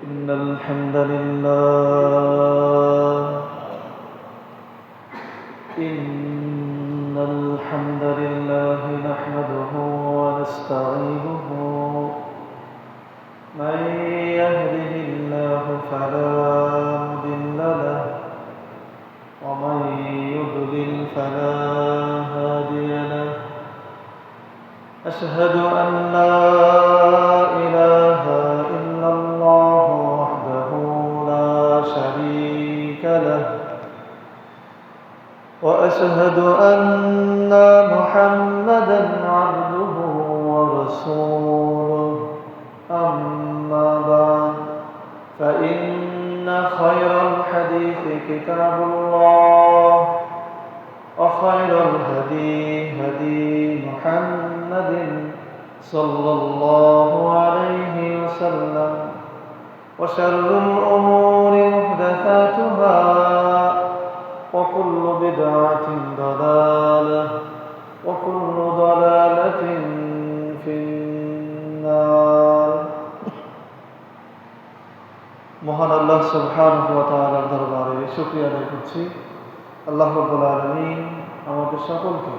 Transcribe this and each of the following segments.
إن الحمد لله نحمده ونستعينه من يهده الله فلا مضل له ومن يضلل فلا هادي له أشهد أن لا إله إلا الله وحده لا شريك له وأشهد أن محمدًا عبده ورسوله أما بعد فإن خير الحديث كتاب الله وخير الهدي هدي محمد صلى الله عليه وسلم وشر الأمور محدثاتها وكل بدعة ضلالة وكل ضلالة في النار মহান আল্লাহ সুবহানাহু ওয়া তাআলার দরবারে শুকরিয়া আদায় করছি। আল্লাহ রাব্বুল আলামিন আমাদের সকলকে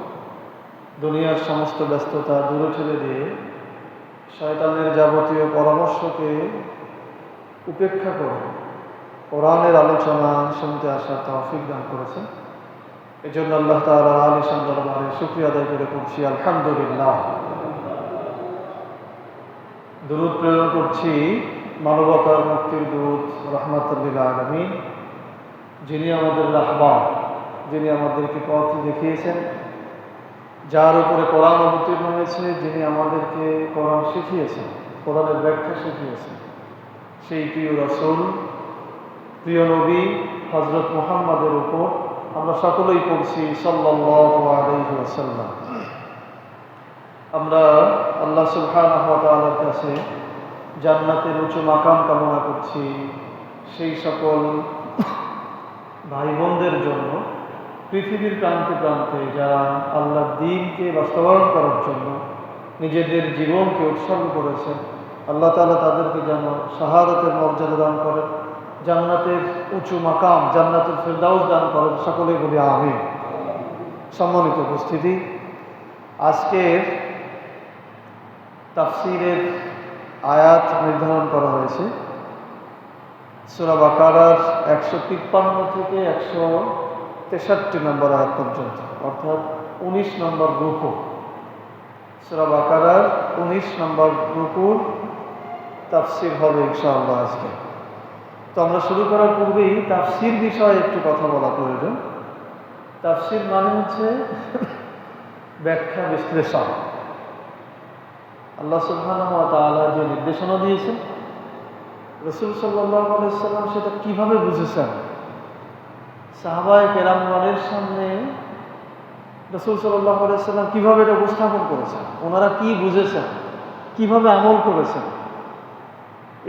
দুনিয়ার সমস্ত ব্যস্ততা দূরে ঠেলে দিয়ে শয়তানের যাবতীয় পরামর্শকে উপেক্ষা করে কোরআনের আলোচনা শুনতে আসার তৌফিক দান করেছেন। এজন্য আল্লাহ তাআলার আলিশান দরবারে শুকরিয়া আদায় করে করছি আলহামদুলিল্লাহ। দুরূদ প্রেরণ করছি মানবতার মুক্তির দূত রাহমাতুল লিল আলামিন, যিনি আমাদের রাহবার, যিনি আমাদেরকে পথ দেখিয়েছেন, যার উপরে কোরআন অবতীর্ণ হয়েছে, যিনি আমাদেরকে কোরআন শিখিয়েছেন, কোরআনের ব্যাখ্যা শিখিয়েছেন, সেই প্রিয় রাসূল, প্রিয় নবী হযরত মুহাম্মদের উপর আমরা সকলেই পড়ছি সাল্লাল্লাহু আলাইহি ওয়াসাল্লাম। আমরা আল্লাহ সুবহানাহু ওয়া তাআলার কাছে জান্নাতের উঁচু মাকাম কামনা করছি। সেই সকল ভাই বোনদের জন্য পৃথিবীর প্রান্তে প্রান্তে যারা আল্লাহর দ্বীনকে বাস্তবায়ন করার জন্য নিজেদের জীবনকে উৎসর্গ করেছেন, আল্লাহ তাআলা তাদেরকে যেন শাহাদাতের মর্যাদা দান করেন, জান্নাতের উঁচু মাকাম, জান্নাতুল ফিরদাউস দান করেন, সকলেই বলি আমিন। সম্মানিত উপস্থিতি, আজকের তাফসীরের আয়াত নির্ধারণ করা হয়েছে সূরা বাকারার 153 থেকে 163 নম্বর আয়াত পর্যন্ত, অর্থাৎ 19 নম্বর রুকু। সূরা বাকারার 19 নম্বর রুকুর তাফসীর হবে ইনশাআল্লাহ আজকে। তো আমরা শুরু করার পূর্বেই তাফসীর বিষয়ে একটু কথা বলা প্রয়োজন। তাফসীর মানে হচ্ছে ব্যাখ্যা বিশ্লেষণ। আল্লাহ সুবহানাহু ওয়া তাআলা যে নির্দেশনা দিয়েছেন, রাসূল সাল্লাল্লাহু আলাইহি ওয়াসাল্লাম সেটা কিভাবে বুঝেছেন, সাহাবায়ে কেরামগণের সামনে রাসূল সাল্লাল্লাহু আলাইহি ওয়াসাল্লাম কিভাবে এটা উপস্থাপন করেছেন, ওনারা কি বুঝেছেন, কিভাবে আমল করেছেন,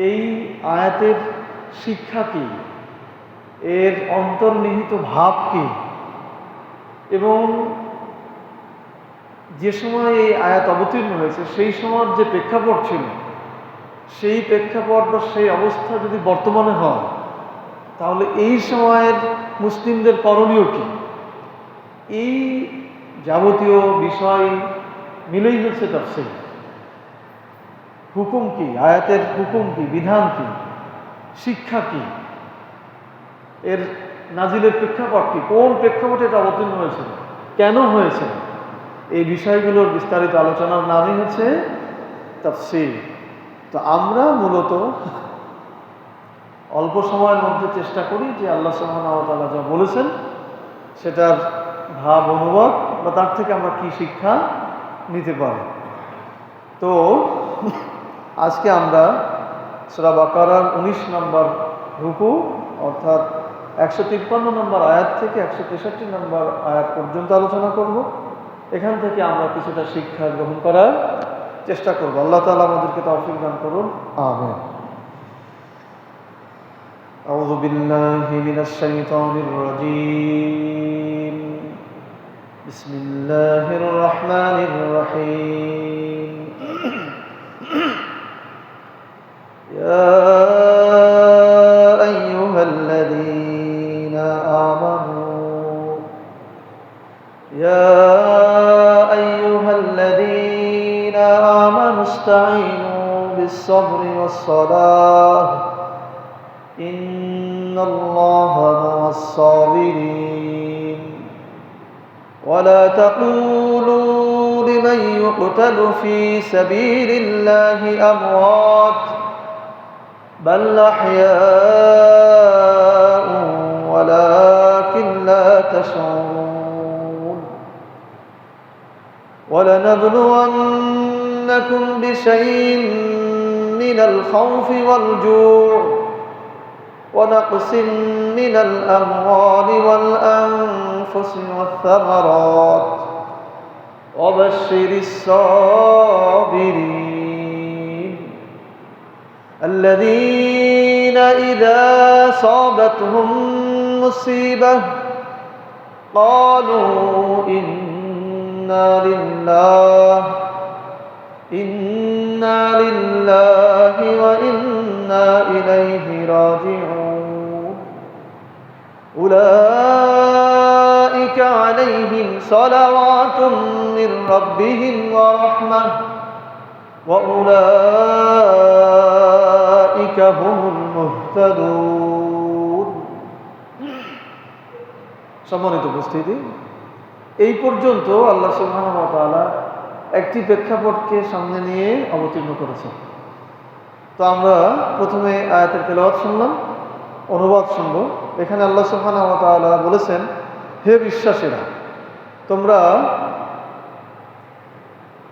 এই আয়াতের শিক্ষা কি, এর অন্তর্নিহিত ভাব কি, এবং যে সময় এই আয়াত অবতীর্ণ হয়েছে সেই সময়ের যে প্রেক্ষাপট ছিল, সেই প্রেক্ষাপট বা সেই অবস্থা যদি বর্তমানে হয়, তাহলে এই সময়ের মুসলিমদের করণীয় কি, এই যাবতীয় বিষয় মিলেই হচ্ছে তাফসীর। হুকুম কি, আয়াতের হুকুম কি, বিধান কি, শিক্ষা কি, এর নাজিলের প্রেক্ষাপট কি, কোন প্রেক্ষাপটে এটা অবতীর্ণ হয়েছিল, কেন হয়েছে, এই বিষয়গুলোর বিস্তারিত আলোচনার নামই হচ্ছে তাফসীর। তো আমরা মূলত অল্প সময়ের মধ্যে চেষ্টা করি যে আল্লাহ সুবহানাহু ওয়া তাআলা যা বলেছেন সেটার ভাব অনুবাদ বা তার থেকে আমরা কি শিক্ষা নিতে পারি। তো আজকে আমরা সূরা বাকারার 19 নম্বর রুকু অর্থাৎ 153 নম্বর আয়াত থেকে 163 নম্বর আয়াত পর্যন্ত আলোচনা করব। এখান থেকে আমরা কিছুটা শিক্ষা গ্রহণ করার চেষ্টা করব। আল্লাহ তাআলা আমাদেরকে তৌফিক দান করুন, আমিন। আউযু বিল্লাহি মিনাশ শাইতানির রাজীম। বিসমিল্লাহির রহমানির রহিম। يا نستعينوا بالصبر والصلاة إن الله مع الصابرين ولا تقولوا لمن يقتل في سبيل الله أموات بل أحياء ولكن لا تشعرون ولنبلونكم بشيء من الخوف والجوع ونقص من الأموال والأنفس والثمرات وبشر الصابرين الذين إذا أصابتهم مصيبة قالوا إنا لله وإنا إليه راجعون أولئك عليهم صلوات من ربهم ورحمة وأولئك هم المهتدون সম্মানিত উপস্থিতি, এই পর্যন্ত আল্লাহ সুবহানাহু ওয়া তাআলা একটি প্রেক্ষাপটকে সামনে নিয়ে অবতীর্ণ করেছেন। তো আমরা প্রথমে আয়াতের তেলাওয়াত শুনলাম, অনুবাদ শুনব। এখানে আল্লাহ সুবহানাহু ওয়া তাআলা বলেছেন, হে বিশ্বাসীরা, তোমরা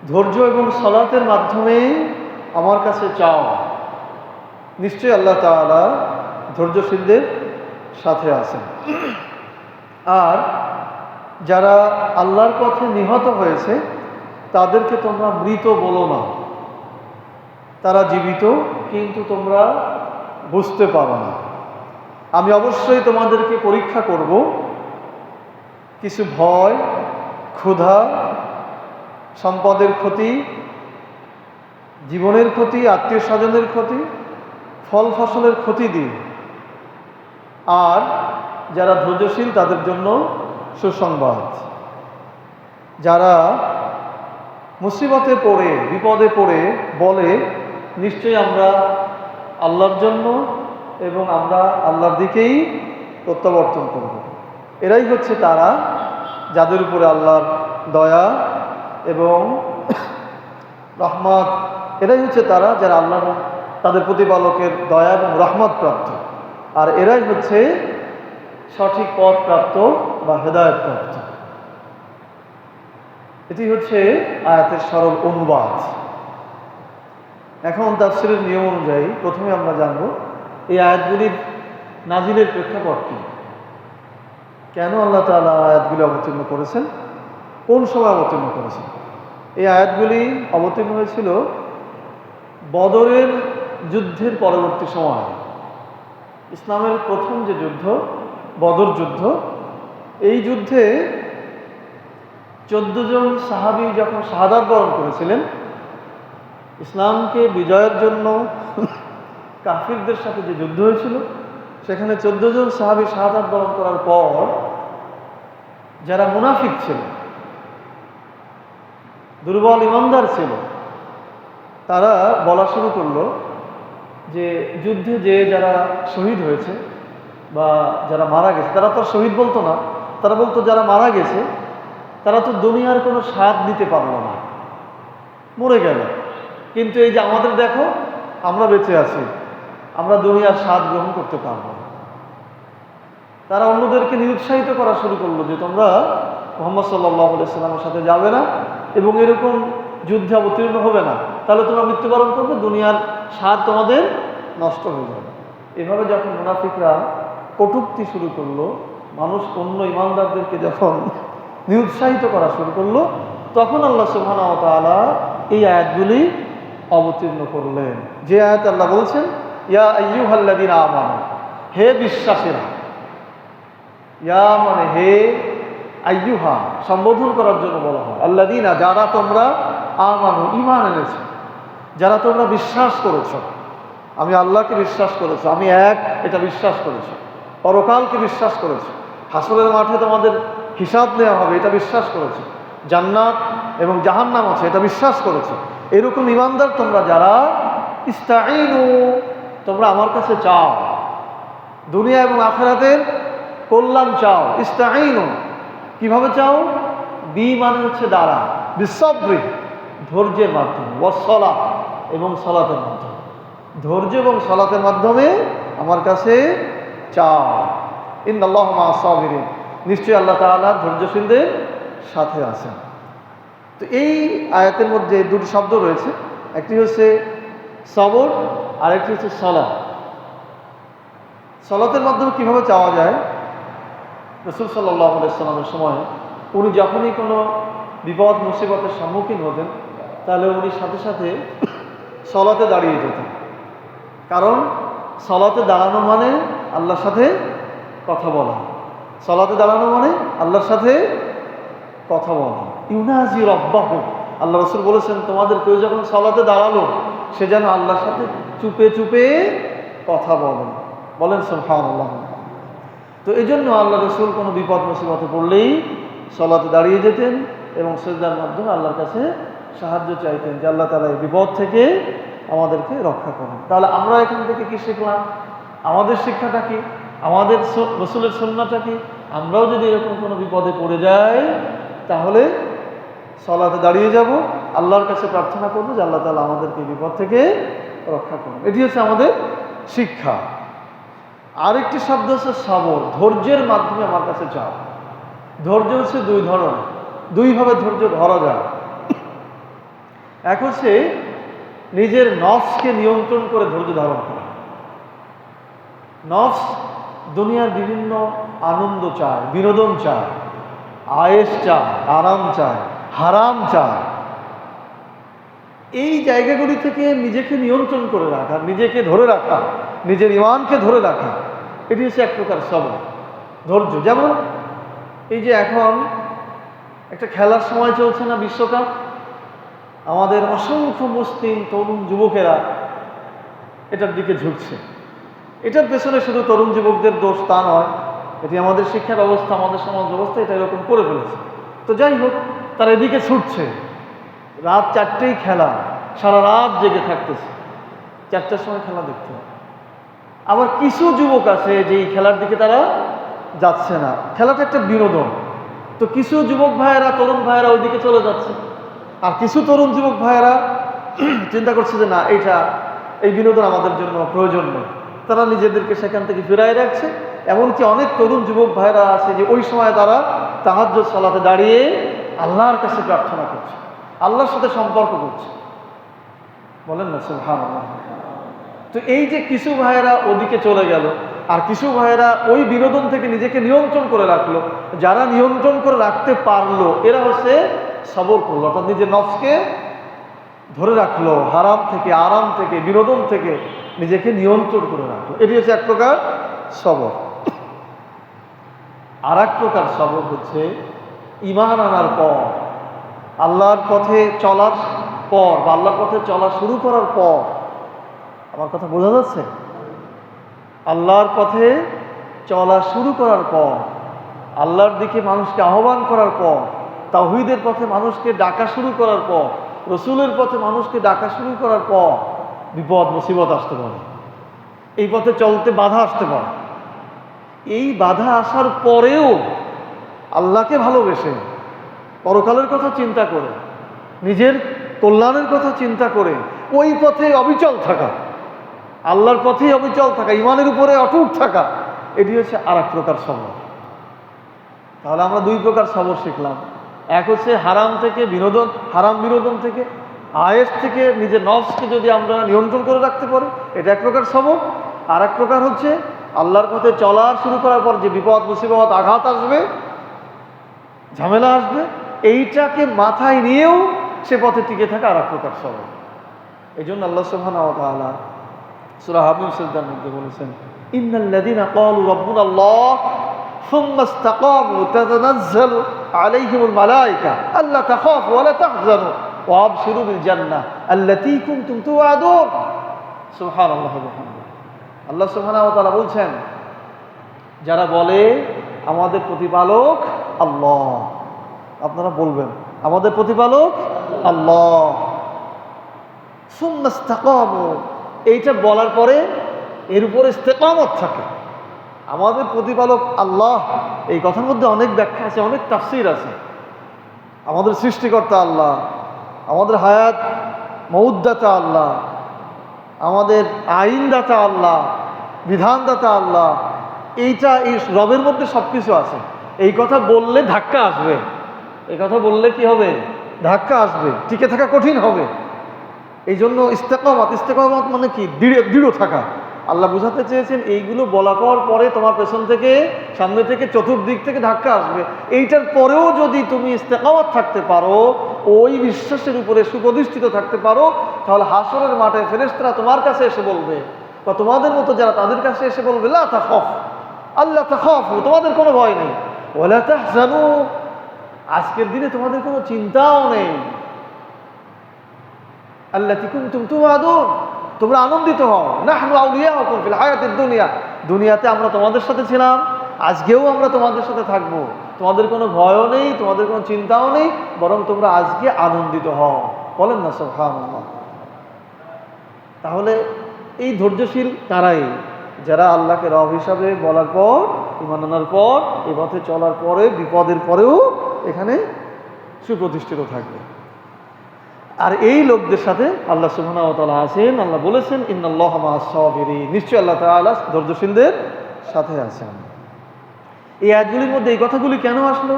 ধৈর্য এবং সালাতের মাধ্যমে আমার কাছে চাও। নিশ্চয়ই আল্লাহ তাআলা ধৈর্যশীলদের সাথে আছেন। আর যারা আল্লাহর পথে নিহত হয়েছে তাদেরকে তোমরা মৃত বলো না, তারা জীবিত, কিন্তু তোমরা বুঝতে পারো না। আমি অবশ্যই তোমাদেরকে পরীক্ষা করব, কিছু ভয়, ক্ষুধা, সম্পদের ক্ষতি, জীবনের ক্ষতি, আত্মীয় স্বজনের ক্ষতি, ফল ফসলের ক্ষতি দিয়ে। আর যারা ধৈর্যশীল তাদের জন্য সুসংবাদ। যারা মুসিবতে পড়ে, বিপদে পড়ে বলে নিশ্চয়ই আমরা আল্লাহর জন্য এবং আমরা আল্লাহর দিকেই প্রত্যাবর্তন করব, এরাই হচ্ছে তারা যাদের উপরে আল্লাহর দয়া এবং রহমত, এরাই হচ্ছে তারা যারা আল্লাহ তাদের প্রতিপালকের দয়া এবং রহমত প্রাপ্ত। আর এরাই হচ্ছে সঠিক পথ প্রাপ্ত বা হেদায়েত প্রাপ্ত। এটি হচ্ছে আয়াতের সরল অনুবাদ। এখন তাফসীরের নিয়ম অনুযায়ী প্রথমে আমরা জানব এই আয়াতগুলির নাজিলের প্রেক্ষাপট কি, কেন আল্লাহ তাআলা আয়াতগুলি অবতীর্ণ করেছেন, কোন সময় অবতীর্ণ করেছেন। এই আয়াতগুলি অবতীর্ণ হয়েছিল বদরের যুদ্ধের পরবর্তী সময়। ইসলামের প্রথম যে যুদ্ধ, বদর যুদ্ধ, এই যুদ্ধে 14 জন সাহাবী যখন শাহাদাত বরণ করেছিলেন, ইসলামকে বিজয়ের জন্য কাফিরদের সাথে যে যুদ্ধ হয়েছিল, সেখানে 14 জন সাহাবী শাহাদাত বরণ করার পর যারা মুনাফিক ছিল, দুর্বল ইমানদার ছিল, তারা বলা শুরু করলো যে যুদ্ধে যে যারা শহীদ হয়েছে বা যারা মারা গেছে, তারা তো শহীদ বলতো না, তারা বলতো যারা মারা গেছে তারা তো দুনিয়ার কোনো স্বাদ নিতে পারলো না, মরে গেল, কিন্তু এই যে আমাদের দেখো আমরা বেঁচে আছি, আমরা দুনিয়ার স্বাদ গ্রহণ করতে পারবো না। তারা অন্যদেরকে নিরুৎসাহিত করা শুরু করলো যে তোমরা মুহাম্মদ সাল্লাল্লাহু আলাইহি ওয়াসাল্লামের সাথে যাবে না এবং এরকম যুদ্ধে অবতীর্ণ হবে না, তাহলে তোমরা মৃত্যুবরণ করবে, দুনিয়ার স্বাদ তোমাদের নষ্ট হয়ে যাবে। এভাবে যখন মুনাফিকরা কটূক্তি শুরু করলো, মানুষ অন্য ইমানদারদেরকে যখন নিরুৎসাহিত করা শুরু করলো, তখন আল্লাহ সুবহানাহু ওয়া তাআলা এই আয়াতগুলি অবতীর্ণ করলেন। যে আয়াত আল্লাহ বলছেন, ইয়া আইয়ুহাল্লাযীনা আমানু, হে বিশ্বাসীরা। ইয়া মানে হে, আইয়ুহা সম্বোধন করার জন্য বলা হয়। আল্লাযীনা যারা তোমরা, আমানু ঈমান এনেছো, যারা তোমরা বিশ্বাস করেছো, আমি আল্লাহকে বিশ্বাস করেছো, আমি এক এটা বিশ্বাস করেছো, পরকালকে বিশ্বাস করেছো, হাসরের মাঠে তোমাদের হিসাব নেওয়া হবে এটা বিশ্বাস করেছো, জান্নাত এবং জাহান্নাম আছে এটা বিশ্বাস করেছো, এরকম ইমানদার তোমরা যারা, ইস্তাঈনু, তোমরা আমার কাছে চাও, দুনিয়া এবং আখিরাতের কল্যাণ চাও। ইস্তাঈনু কিভাবে চাও? বি মানে হচ্ছে দ্বারা, বিসবরি ধৈর্যের মাধ্যমে, ওয়াসসালাহ এবং সালাতের মাধ্যমে, ধৈর্য এবং সালাতের মাধ্যমে আমার কাছে চাও। ইন্নাল্লাহা মা'আস সাবিরিন, নিশ্চয়ই আল্লাহ তাআলা ধৈর্যশীলদের সাথে আছেন। তো এই আয়াতের মধ্যে দুটি শব্দ রয়েছে, একটি হচ্ছে সবর আর একটি হচ্ছে সালাত। সালাতের মাধ্যমে কিভাবে চাওয়া যায়? রাসূল সাল্লাল্লাহু আলাইহি ওয়াসাল্লামের সময় উনি যখনই কোনো বিপদ মুসিবতের সম্মুখীন হতেন, তাহলে উনি সাথে সাথে সালাতে দাঁড়িয়ে যেতেন। কারণ সালাতে দাঁড়ানো মানে আল্লাহর সাথে কথা বলা, সালাতে দাঁড়ানো মানে আল্লাহর সাথে কথা বলা। ইউনাজি রব্বাহু, আল্লাহ রাসূল বলেছেন, তোমাদের কেউ যখন সালাতে দাঁড়ালো, সে যেন আল্লাহর সাথে চুপে চুপে কথা বলে। বলেন সুবহানাল্লাহ। তো এই জন্য আল্লাহ রাসূল কোনো বিপদ মুসিবতে পড়লেই সালাতে দাঁড়িয়ে যেতেন এবং সিজদার মাধ্যমে আল্লাহর কাছে সাহায্য চাইতেন যে আল্লাহ তাআলা এই বিপদ থেকে আমাদেরকে রক্ষা করেন। তাহলে আমরা এখান থেকে কি শিখলাম? আমাদের শিক্ষাটা কি? আমাদের রাসূলের সুন্নাহটা কি? আমরাও যদি এরকম কোনো বিপদে পড়ে যাই, তাহলে সালাতে দাঁড়িয়ে যাব, আল্লাহর কাছে প্রার্থনা করবো যে আল্লাহ তাআলা আমাদেরকে বিপদ থেকে রক্ষা করুন। এটি হচ্ছে আমাদের শিক্ষা। আরেকটি শব্দ হচ্ছে সবর, ধৈর্যের মাধ্যমে আমার কাছে চাও। ধৈর্য হচ্ছে দুই ধরনের, দুইভাবে ধৈর্য ধরা যায়। এক হচ্ছে নিজের নফসকে নিয়ন্ত্রণ করে ধৈর্য ধারণ করা। নফস দুনিয়ার বিভিন্ন আনন্দ চায়, বিনোদন চায়, আয়েশ চায়, আরাম চায়, হারাম চায়। এই জায়গাগুলি থেকে নিজেকে নিয়ন্ত্রণ করে রাখা, নিজেকে ধরে রাখা, নিজের ইমানকে ধরে রাখা, এটি হচ্ছে এক প্রকার সবর, ধৈর্য। যেমন এই যে এখন একটা খেলার সময় চলছে না, বিশ্বকাপ, আমাদের অসংখ্য মুসলিম তরুণ যুবকেরা এটার দিকে ঝুঁকছে। এটার পেছনে শুধু তরুণ যুবকদের দোষ তা নয়, এটি আমাদের শিক্ষা ব্যবস্থা, আমাদের সমাজ ব্যবস্থা এটা এরকম করে ফেলেছে। তো যাই হোক, তারা এদিকে ছুটছে, রাত 4টেই খেলা, সারা রাত জেগে থাকতেছে, 4টার সময় খেলা দেখতে হবে। আবার কিছু যুবক আছে যে এই খেলার দিকে তারা যাচ্ছে না, খেলাটা একটা বিনোদন। তো কিছু যুবক ভাইয়েরা, তরুণ ভাইয়েরা ওইদিকে চলে যাচ্ছে, আর কিছু তরুণ যুবক ভাইয়েরা চিন্তা করছে যে না, এই বিনোদন আমাদের জন্য প্রয়োজন নেই, তারা নিজেদেরকে সেখান থেকে ফিরায় রাখছে। এমনকি অনেক তরুণ যুবক ভাইয়েরা আছে যে ওই সময় তারা তাহাজ্জুদ সালাতে দাঁড়িয়ে আল্লাহর কাছে প্রার্থনা করছে, আল্লাহর সাথে সম্পর্ক করছে। বলেন না সুবহানাল্লাহ। তো এই যে কিছু ভাইয়েরা ওদিকে চলে গেল, আর কিছু ভাইয়েরা ওই বিনোদন থেকে নিজেকে নিয়ন্ত্রণ করে রাখলো, যারা নিয়ন্ত্রণ করে রাখতে পারলো এরা হচ্ছে সবর করলো, অর্থাৎ নিজের নফসকে ধরে রাখলো, হারাম থেকে, আরাম থেকে, বিনোদন থেকে নিজেকে নিয়ন্ত্রণ করে রাখলো। এটি হচ্ছে এক প্রকার সবর। আর এক প্রকার সবর হচ্ছে ঈমান আনার পর, আল্লাহর পথে চলার পর, বা আল্লাহর পথে চলা শুরু করার পর, আমার কথা বোঝা যাচ্ছে? আল্লাহর পথে চলা শুরু করার পর, আল্লাহর দিকে মানুষকে আহ্বান করার পর, তাওহীদের পথে মানুষকে ডাকা শুরু করার পর, রসুলের পথে মানুষকে ডাকা শুরু করার পর বিপদ মুসিবত আসতে পারে, এই পথে চলতে বাধা আসতে পারে। এই বাধা আসার পরেও আল্লাহকে ভালোবেসে, পরকালের কথা চিন্তা করে, নিজের কল্যাণের কথা চিন্তা করে ওই পথে অবিচল থাকা, আল্লাহর পথেই অবিচল থাকা, ইমানের উপরে অটুট থাকা, এটি হচ্ছে আর এক প্রকার সবর। তাহলে আমরা দুই প্রকার সবর শিখলাম। এক হচ্ছে হারাম থেকে বিনোদন, হারাম বিনোদন থেকে, আয়েশ থেকে নিজের নফসকে যদি আমরা নিয়ন্ত্রণ করে রাখতে পারি, এটা এক প্রকার সবর। আর এক প্রকার হচ্ছে আল্লাহর পথে চলা শুরু করার পর যে বিপদ মুসিবত, আঘাত আসবে, ঝামেলা আসবে, এইটাকে মাথায় নিয়েও সে পথে টিকে থাকা আর এক প্রকার সবর। এই জন্য আল্লাহ সুবহানাহু ওয়া তাআলা সূরা হামিম সিজদার মধ্যে বলেছেন, ইন্নাল্লাযীনা ক্বালু রাব্বুনাল্লাহ সুম্মা ইসতাকামু তাতানাজ্জালু আলাইহিমুল মালায়েকা আল্লা তাখাফু ওয়া লা তাহজানু ওয়া আবশিরু বিল জান্নাহ আল্লাতী কুনতুম তুআদুন। সুবহানাল্লাহ ওয়া বিহামদিহি। আল্লাহ সুবহানাহু ওয়া তাআলা বলছেন, যারা বলে আমাদের প্রতিপালক আল্লাহ, আপনারা বলবেন আমাদের প্রতিপালক আল্লাহ, সুম্মা ইসতাকামু, এইটা বলার পরে এর উপরে ইস্তেকামত থাকে। আমাদের প্রতিপালক আল্লাহ, এই কথার মধ্যে অনেক ব্যাখ্যা আছে, অনেক তাফসীর আছে। আমাদের সৃষ্টিকর্তা আল্লাহ, আমাদের হায়াত মউদ্দাতা আল্লাহ, আমাদের আইনদাতা আল্লাহ, বিধানদাতা আল্লাহ। এইটা এই রবের মধ্যে সব কিছু আছে। এই কথা বললে ধাক্কা আসবে, এই কথা বললে কি হবে? ধাক্কা আসবে, টিকে থাকা কঠিন হবে। এই জন্য ইস্তেকামত, ইস্তেকামত মানে কি? দৃঢ় থাকা। আল্লাহ বুঝাতে চেয়েছেন এইগুলো বলা করার পরে তোমার পেছন থেকে, সামনে থেকে, চতুর্দিক থেকে ধাক্কা আসবে। এইটার পরেও যদি তুমি ইস্তেকামত থাকতে পারো, ওই বিশ্বাসের উপরে সুপ্রতিষ্ঠিত থাকতে পারো, তাহলে হাসরের মাঠে ফেরেশতারা তোমার কাছে এসে বলবে, বা তোমাদের মতো যারা তাদের কাছে এসে বলবে, লা তাখাফ, আল্লাহ তাখাফু, তোমাদের কোনো ভয় নেই, ওয়ালা তাহজানু, আজকের দিনে তোমাদের কোনো চিন্তাও নেই, আল্লাতী কুনতুম তুআদুন, তোমরা আনন্দিত হও, নাহনু আউলিয়াউকুম ফিল হায়াতিদ দুনিয়া, দুনিয়াতে আমরা তোমাদের সাথে ছিলাম, আজকেও আমরা তোমাদের সাথে থাকবো, তোমাদের কোনো ভয়ও নেই, তোমাদের কোনো চিন্তাও নেই, বরং তোমরা আজকে আনন্দিত হও। বলেন না সুবহানাল্লাহ। তাহলে এই ধৈর্যশীল তারাই যারা আল্লাহকে রব হিসাবে বলার পর, ঈমান আনার পর, এই পথে চলার পরে, বিপদের পরেও এখানে সুপ্রতিষ্ঠিত থাকবে। আর এই লোকদের সাথে আল্লাহ সুবহানাহু ওয়া তাআলা আছেন। আল্লাহ বলেছেন, ইন্নাল্লাহা মাআস সাবিরিন, নিশ্চয়ই আল্লাহ তাআলা ধৈর্যশীলদের সাথে আছেন। এই আয়াতগুলির মধ্যে এই কথাগুলি কেন আসলো?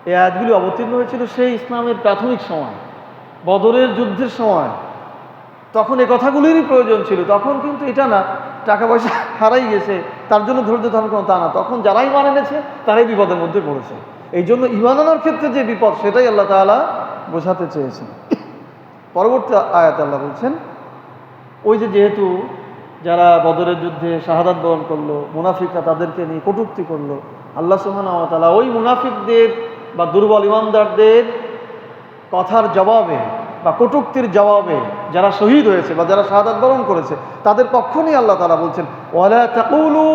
এই আয়াতগুলি অবতীর্ণ হয়েছিল সেই ইসলামের প্রাথমিক সময়, বদরের যুদ্ধের সময়। তখন এই কথাগুলিরই প্রয়োজন ছিল। তখন কিন্তু এটা না টাকা পয়সা হারাই গেছে তার জন্য ধৈর্য ধারণ করো, তা না। তখন যারাই ঈমান এনেছে তারাই বিপদের মধ্যে পড়েছে। এই জন্য ঈমান আনার ক্ষেত্রে যে বিপদ, সেটাই আল্লাহ তাআলা বোঝাতে চেয়েছেন। পরবর্তী আয়াতে আল্লাহ বলছেন, ওই যে যেহেতু যারা বদরের যুদ্ধে শাহাদাত বরণ করলো, মুনাফিকরা তাদেরকে নিয়ে কটূক্তি করলো, আল্লাহ সুবহানাহু ওয়া তাআলা ওই মুনাফিকদের বা দুর্বল ঈমানদারদের কথার জবাবে বা কটূক্তির জবাবে যারা শহীদ হয়েছে বা যারা শাহাদাত বরণ করেছে তাদের পক্ষ নিয়ে আল্লাহ তাআলা বলছেন, ওয়ালা তাকুলু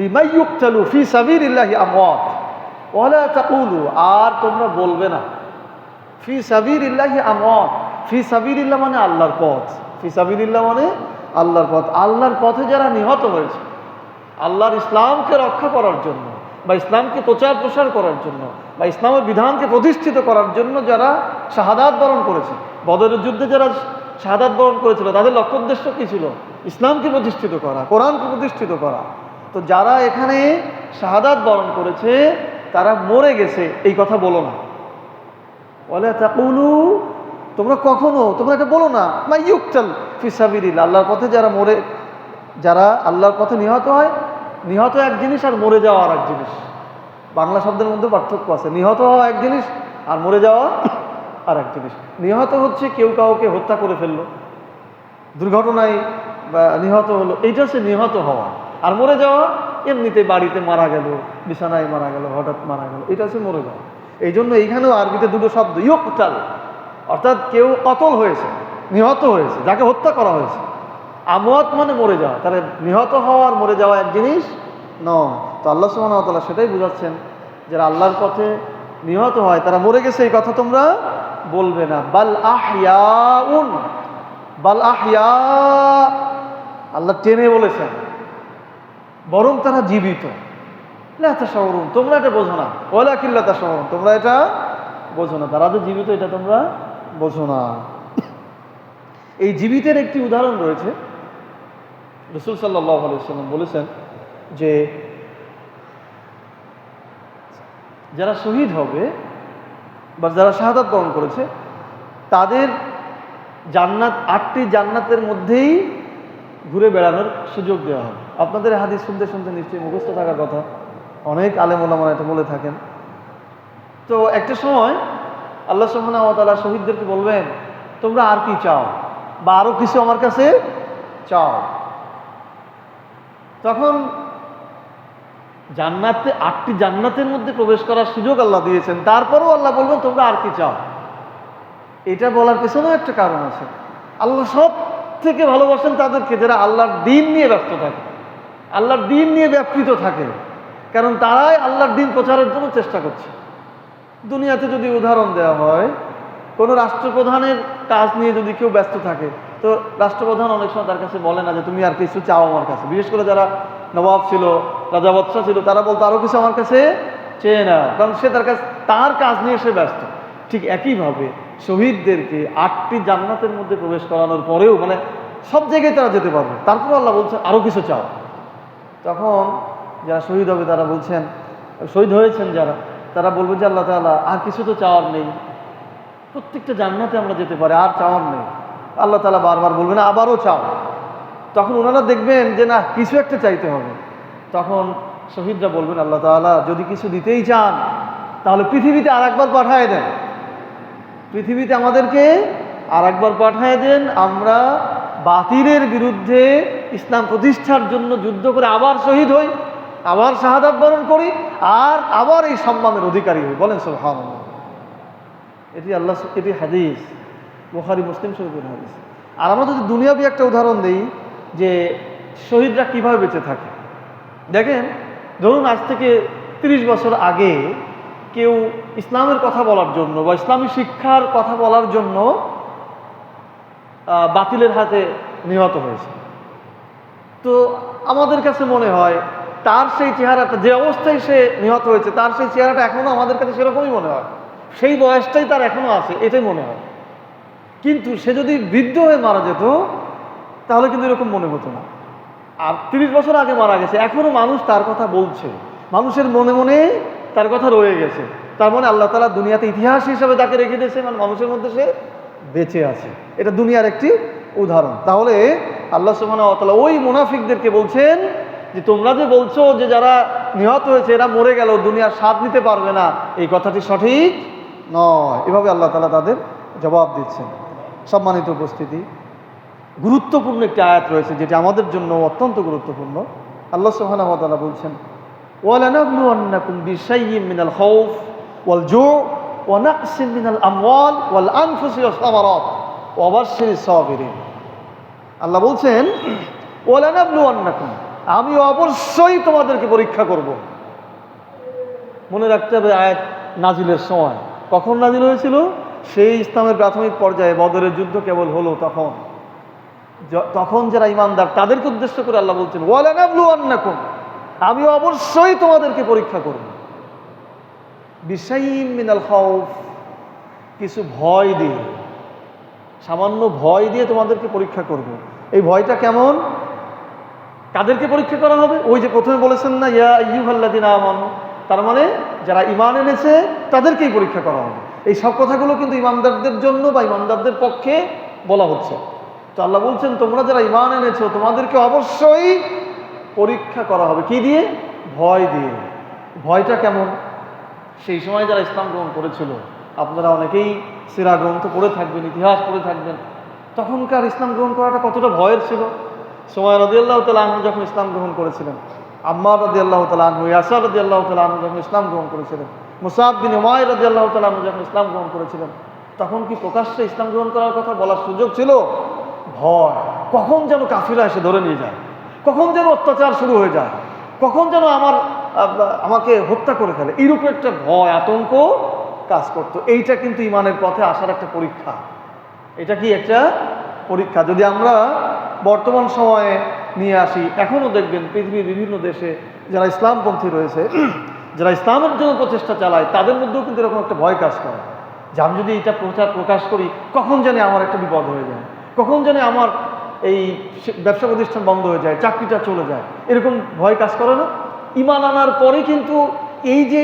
লিমান ইউকতালু ফি সাবিলিল্লাহি আমওয়াত, ওয়ালা তাকুলু, আর তোমরা বলবে না, ফি সাবিলিল্লাহি আমওয়াত, ফি সাবিলিল্লাহ মানে আল্লাহর পথ, ফি সাবিলিল্লাহ মানে আল্লাহর পথ। আল্লাহর পথে যারা নিহত হয়েছে, আল্লাহর ইসলামকে রক্ষা করার জন্য বা ইসলামকে প্রচার প্রসার করার জন্য বা ইসলামের বিধানকে প্রতিষ্ঠিত করার জন্য যারা শাহাদাত বরণ করেছে, বদরের যুদ্ধে যারা শাহাদাত বরণ করেছিল, তাদের লক্ষ্য উদ্দেশ্য কী ছিল? ইসলামকে প্রতিষ্ঠিত করা, কোরআনকে প্রতিষ্ঠিত করা। তো যারা এখানে শাহাদাত বরণ করেছে তারা মরে গেছে, এই কথা বলো না। ওয়ালা তাকুলু, তোমরা কখনো তোমরা এটা বলো না, মা ইউকতাল ফি সাবিলিল্লাহ, আল্লাহর পথে যারা মরে, যারা আল্লাহর পথে নিহত হয়, নিহত এক জিনিস আর মরে যাওয়া আর এক জিনিস। বাংলা শব্দের মধ্যে পার্থক্য আছে। নিহত হওয়া এক জিনিস আর মরে যাওয়া আর এক জিনিস। নিহত হচ্ছে কেউ কাউকে হত্যা করে ফেললো, দুর্ঘটনায় বা নিহত হলো, এইটা হচ্ছে নিহত হওয়া। আর মরে যাওয়া এমনিতে বাড়িতে মারা গেল, বিছানায় মারা গেল, হঠাৎ মারা গেল, এটা হচ্ছে মরে যাওয়া। এই জন্য এইখানেও আরবিতে দুটো শব্দ, ইউকতাল, অর্থাৎ কেউ কতল হয়েছে, নিহত হয়েছে, যাকে হত্যা করা হয়েছে। আমওয়াত মানে মরে যাওয়া, তাহলে নিহত হওয়া আর মরে যাওয়া এক জিনিস নয়। তো আল্লাহ সুবহানাহু ওয়া তাআলা সেটাই বুঝাচ্ছেন, যারা আল্লাহর পথে নিহত হয় তারা মরে গেছে, এই কথা তোমরা বলবে না। বাল আহইয়াউন, বাল আহইয়া, আল্লাহ টেনে বলেছেন, বরং তারা জীবিত। লা তাশউরুন, তোমরা এটা বোঝো না। ওয়ালাকিন লা তাশউরুন, তোমরা এটা বোঝো না, তারা যে জীবিত এটা তোমরা বোঝো না। এই জীবিতের একটি উদাহরণ রয়েছে। রাসূল সাল্লাল্লাহু আলাইহি ওয়াসাল্লাম বলেছেন যে যারা শহীদ হবে বা যারা শাহাদাত বরণ করেছে তাদের জান্নাত, 8টি জান্নাতের মধ্যেই ঘুরে বেড়ানোর সুযোগ দেওয়া হবে। আপনাদের হাদিস শুনতে শুনতে নিশ্চয়ই মুখস্থ থাকার কথা, অনেক আলেম ওলামারা এটা বলে থাকেন। তো একটা সময় আল্লাহ সুবহানাহু ওয়া তাআলা শহীদদেরকে বলবেন, তোমরা আর কি চাও বা আরো কিছু আমার কাছে চাও। তখন জান্নাতে, 8টি জান্নাতের মধ্যে প্রবেশ করার সুযোগ আল্লাহ দিয়েছেন, তারপরেও আল্লাহ বলবেন তোমরা আর কি চাও। এটা বলার পেছনেও একটা কারণ আছে। আল্লাহ সব থেকে ভালোবাসেন তাদেরকে যারা আল্লাহর দ্বীন নিয়ে ব্যস্ত থাকে, আল্লাহর দ্বীন নিয়ে ব্যাপৃত থাকে, কারণ তারাই আল্লাহর দ্বীন প্রচারের জন্য চেষ্টা করছে। দুনিয়াতে যদি উদাহরণ দেওয়া হয়, কোনো রাষ্ট্রপ্রধানের কাজ নিয়ে যদি কেউ ব্যস্ত থাকে, তো রাষ্ট্রপ্রধান অনেক সময় তার কাছে বলে না যে তুমি আর কিছু চাও আমার কাছে। বিশেষ করে যারা নবাব ছিল, রাজা বাদশাহ ছিল, তারা বলতো আরও কিছু আমার কাছে চেয়ে না, কারণ সে তার কাজ নিয়ে সে ব্যস্ত। ঠিক একইভাবে শহীদদেরকে 8টি জান্নাতের মধ্যে প্রবেশ করানোর পরেও, মানে সব জায়গায় তারা যেতে পারবে, তারপর আল্লাহ বলছেন আরও কিছু চাও। তখন যারা শহীদ হবে তারা বলছেন, শহীদ হয়েছেন যারা, তারা বলবে যে আল্লাহ তাআলা আর কিছু তো চাওয়ার নেই, প্রত্যেকটা জান্নাতে আমরা যেতে পারি, আর চাওয়ার নেই। আল্লাহ তাআলা বারবার বলবেন আবারও চাও। তখন ওনারা দেখবেন যে না, কিছু একটা চাইতে হবে। তখন শহীদরা বলবেন আল্লাহ তাআলা যদি কিছু দিতেই চান তাহলে পৃথিবীতে আর একবার পাঠায় দেন, পৃথিবীতে আমাদেরকে আর একবার পাঠায় দেন, আমরা বাতিলের বিরুদ্ধে ইসলাম প্রতিষ্ঠার জন্য যুদ্ধ করে আবার শহীদ হই, আবার শাহাদাত বরণ করি, আর আবার এই সম্মানের অধিকারী হই। বলেন সুবহানাল্লাহ। এটি হাদিস, বুখারী মুসলিম শরীফের হাদিস। আর আমরা যদি দুনিয়াবি একটা উদাহরণ দিই যে শহীদরা কিভাবে বেঁচে থাকে, দেখেন ধরুন আজ থেকে 30 বছর আগে কেউ ইসলামের কথা বলার জন্য বা ইসলামী শিক্ষার কথা বলার জন্য বাতিলের হাতে নিহত হয়েছে, তো আমাদের কাছে মনে হয় তার সেই চেহারাটা, যে অবস্থায় সে নিহত হয়েছে তার সেই চেহারাটা এখনো আমাদের কাছে সেরকমই মনে হয়, সেই বয়সটাই তার এখনো আছে, এটাই মনে হয়। কিন্তু সে যদি বৃদ্ধ হয়ে মারা যেত তাহলে কিন্তু এরকম মনে হতো না। আর 30 বছর আগে মারা গেছে, এখনো মানুষ তার কথা বলছে, মানুষের মনে মনে তার কথা রয়ে গেছে। তার মানে আল্লাহ তাআলা দুনিয়াতে ইতিহাস হিসাবে তাকে রেখে দিয়েছে, মানে মানুষের মধ্যে সে বেঁচে আছে। এটা দুনিয়ার একটি উদাহরণ। তাহলে আল্লাহ সুবহানাহু ওয়া তাআলা ওই মুনাফিকদেরকে বলছেন যে তোমরা যে বলছো যে যারা নিহত হয়েছে এরা মরে গেল, দুনিয়ার স্বাদ নিতে পারবে না, এই কথাটি সঠিক নয়। এভাবে আল্লাহ তাআলা তাদের জবাব দিচ্ছেন। সম্মানিত উপস্থিতি, গুরুত্বপূর্ণ একটি আয়াত রয়েছে যেটি আমাদের জন্য অত্যন্ত গুরুত্বপূর্ণ। আল্লাহ সুবহানাহু ওয়া তাআলা বলছেন ওয়ালানাবলুওয়ান্নাকুম বিশাইয়্যিম মিনাল খাউফ ওয়াল জু' ওয়া নাকসিম মিনাল আমওয়াল ওয়াল আনফুসি ওয়াস সামারাত ওয়া বাশশিরিস সাবিরিন। আল্লাহ বলছেন ওয়ালানাবলুওয়ান্নাকুম, আমি অবশ্যই তোমাদেরকে পরীক্ষা করব। মনে রাখতে হবে আয়াত নাজিলের সময় কখন নাজিল হয়েছিল? সেই ইসলামের প্রাথমিক পর্যায়ে বদরের যুদ্ধ কেবল হলো তখন যারা ইমানদার তাদেরকে উদ্দেশ্য করে আল্লাহ বলছেন ওয়ালানাবলুওয়ান্নাকুম, আমি অবশ্যই তোমাদেরকে পরীক্ষা করব। বিশাইয়্যিম মিনাল খাউফ, কিছু ভয় দিয়ে, সামান্য ভয় দিয়ে তোমাদেরকে পরীক্ষা করব। এই ভয়টা কেমন? কাদেরকে পরীক্ষা করা হবে? ওই যে প্রথমে বলেছেন না ইয়া আইয়ুহাল্লাযিনা আমানু, তার মানে যারা ঈমান এনেছে তাদেরকেই পরীক্ষা করা হবে। এই সব কথাগুলো কিন্তু ঈমানদারদের জন্য বা ঈমানদারদের পক্ষে বলা হচ্ছে। তো আল্লাহ বলছেন তোমরা যারা ঈমান এনেছো তোমাদেরকে অবশ্যই পরীক্ষা করা হবে। কি দিয়ে? ভয় দিয়ে। ভয়টা কেমন? সেই সময় যারা ইসলাম গ্রহণ করেছিল, আপনারা অনেকেই সিরা গ্রন্থ পড়ে থাকবেন, ইতিহাস পড়ে থাকবেন, তখনকার ইসলাম গ্রহণ করাটা কতটা ভয়ের ছিল। সুমাইয়া রাদিয়াল্লাহু তাআলা আনহু যখন ইসলাম গ্রহণ করেছিলেন, আম্মার রাদিয়াল্লাহু তাআলা আনহু, ইয়াসার রাদিয়াল্লাহু তাআলা আনহু যখন ইসলাম গ্রহণ করেছিলেন, মুসআব বিন উমাইর রাদিয়াল্লাহু তাআলা আনহু যখন ইসলাম গ্রহণ করেছিলেন, তখন কি প্রকাশ্যে ইসলাম গ্রহণ করার কথা বলার সুযোগ ছিল? ভয়, কখন যেন কাফিররা এসে ধরে নিয়ে যায়, কখন যেন অত্যাচার শুরু হয়ে যায়, কখন যেন আমাকে হত্যা করে ফেলে, এইরূপ একটা ভয়, আতঙ্ক কাজ করতো। এইটা কিন্তু ঈমানের পথে আসার একটা পরীক্ষা। এটা কি একটা পরীক্ষা? যদি আমরা বর্তমান সময়ে নিয়ে আসি, এখনও দেখবেন পৃথিবীর বিভিন্ন দেশে যারা ইসলামপন্থী রয়েছে, যারা ইসলামের জন্য প্রচেষ্টা চালায়, তাদের মধ্যেও কিন্তু এরকম একটা ভয় কাজ করে যে আমি যদি এটা প্রকাশ করি কখন জানি আমার একটা বিপদ হয়ে যায়, কখন জানি আমার এই ব্যবসা প্রতিষ্ঠান বন্ধ হয়ে যায়, চাকরিটা চলে যায়, এরকম ভয় কাজ করে না? ঈমান আনার পরে কিন্তু এই যে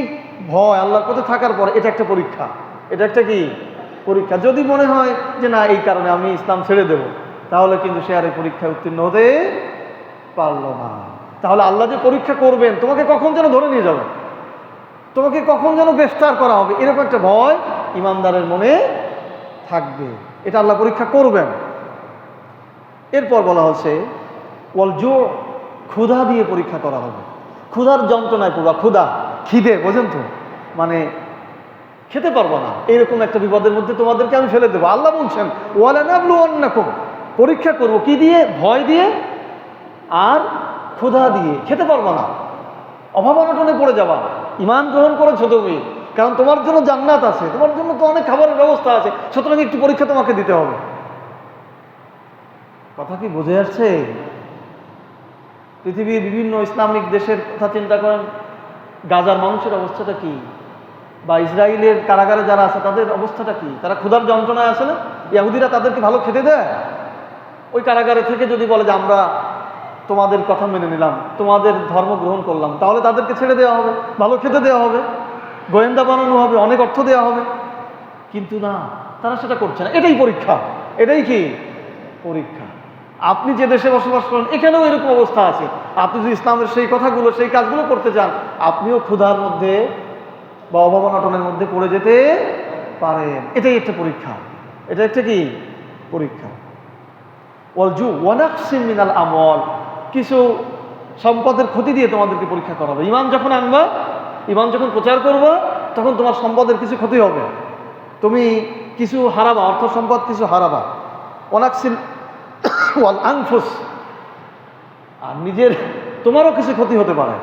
ভয় আল্লাহর পথে থাকার পরে, এটা একটা পরীক্ষা। এটা একটা কি পরীক্ষা? যদি মনে হয় যে না এই কারণে আমি ইসলাম ছেড়ে দেব, তাহলে কিন্তু সে আর এই পরীক্ষায় উত্তীর্ণ হতে পারল না। তাহলে আল্লাহ যে পরীক্ষা করবেন, তোমাকে কখন যেন ধরে নিয়ে যাবে, তোমাকে কখন যেন গ্রেফতার করা হবে, এরকম একটা ভয় ঈমানদারের মনে থাকবে। এটা আল্লাহ পরীক্ষা করবেন। এরপর বলা হচ্ছে ওয়াল জু', ক্ষুধা দিয়ে পরীক্ষা করা হবে। ক্ষুধার যন্ত্রণায় পড়বা, ক্ষুধা, খিদে, বোঝেন তো, মানে খেতে পারবো না, এরকম একটা বিপদের মধ্যে তোমাদেরকে আমি ফেলে দেবো। আল্লাহ বলছেন ওয়ালানাবলুওয়ান্নাকুম, পরীক্ষা করবো। কি দিয়ে? ভয় দিয়ে আর ক্ষুধা দিয়ে। খেতে পারবো না, অভাব অনটনে পড়ে যাবা। ঈমান গ্রহণ করেছো তুমি, কারণ তোমার জন্য জান্নাত আছে, তোমার জন্য তো অনেক খাবারের ব্যবস্থা আছে, সুতরাং একটু পরীক্ষা তোমাকে দিতে হবে। কথা কি বুঝে আসছে? পৃথিবীর বিভিন্ন ইসলামিক দেশের কথা চিন্তা করেন, গাজার মানুষের অবস্থাটা কি, বা ইসরায়েলের কারাগারে যারা আছে তাদের অবস্থাটা কি? তারা ক্ষুধার যন্ত্রণায় আছে না? ইহুদিরা তাদেরকে ভালো খেতে দেয়? ওই কারাগারে থেকে যদি বলে যে আমরা তোমাদের কথা মেনে নিলাম, তোমাদের ধর্ম গ্রহণ করলাম, তাহলে তাদেরকে ছেড়ে দেওয়া হবে, ভালো খেতে দেওয়া হবে, গোয়েন্দা বানানো হবে, অনেক অর্থ দেওয়া হবে। কিন্তু না, তারা সেটা করছে না। এটাই পরীক্ষা। এটাই কি পরীক্ষা? আপনি যে দেশে বসবাস করেন এখানেও এরকম অবস্থা আছে। আপনি যদি ইসলামের সেই কথাগুলো, সেই কাজগুলো করতে চান, আপনিও ক্ষুধার মধ্যে বা অভাব অনটনের মধ্যে পড়ে যেতে পারেন। এটাই একটা পরীক্ষা। এটা একটা কি পরীক্ষা। ওয়ালজু ওয়ানাকসিম মিনাল আমওয়াল, কিছু সম্পদের ক্ষতি দিয়ে তোমাদেরকে পরীক্ষা করা হবে। ঈমান যখন আনবা, ঈমান যখন প্রচার করবা, তখন তোমার সম্পদের কিছু ক্ষতি হবে, তুমি কিছু হারাবা, অর্থ সম্পদ কিছু হারাবা। ওয়ানাকসিল ওয়াল আনফুস, আর নিজের তোমারও কিছু ক্ষতি হতে পারে,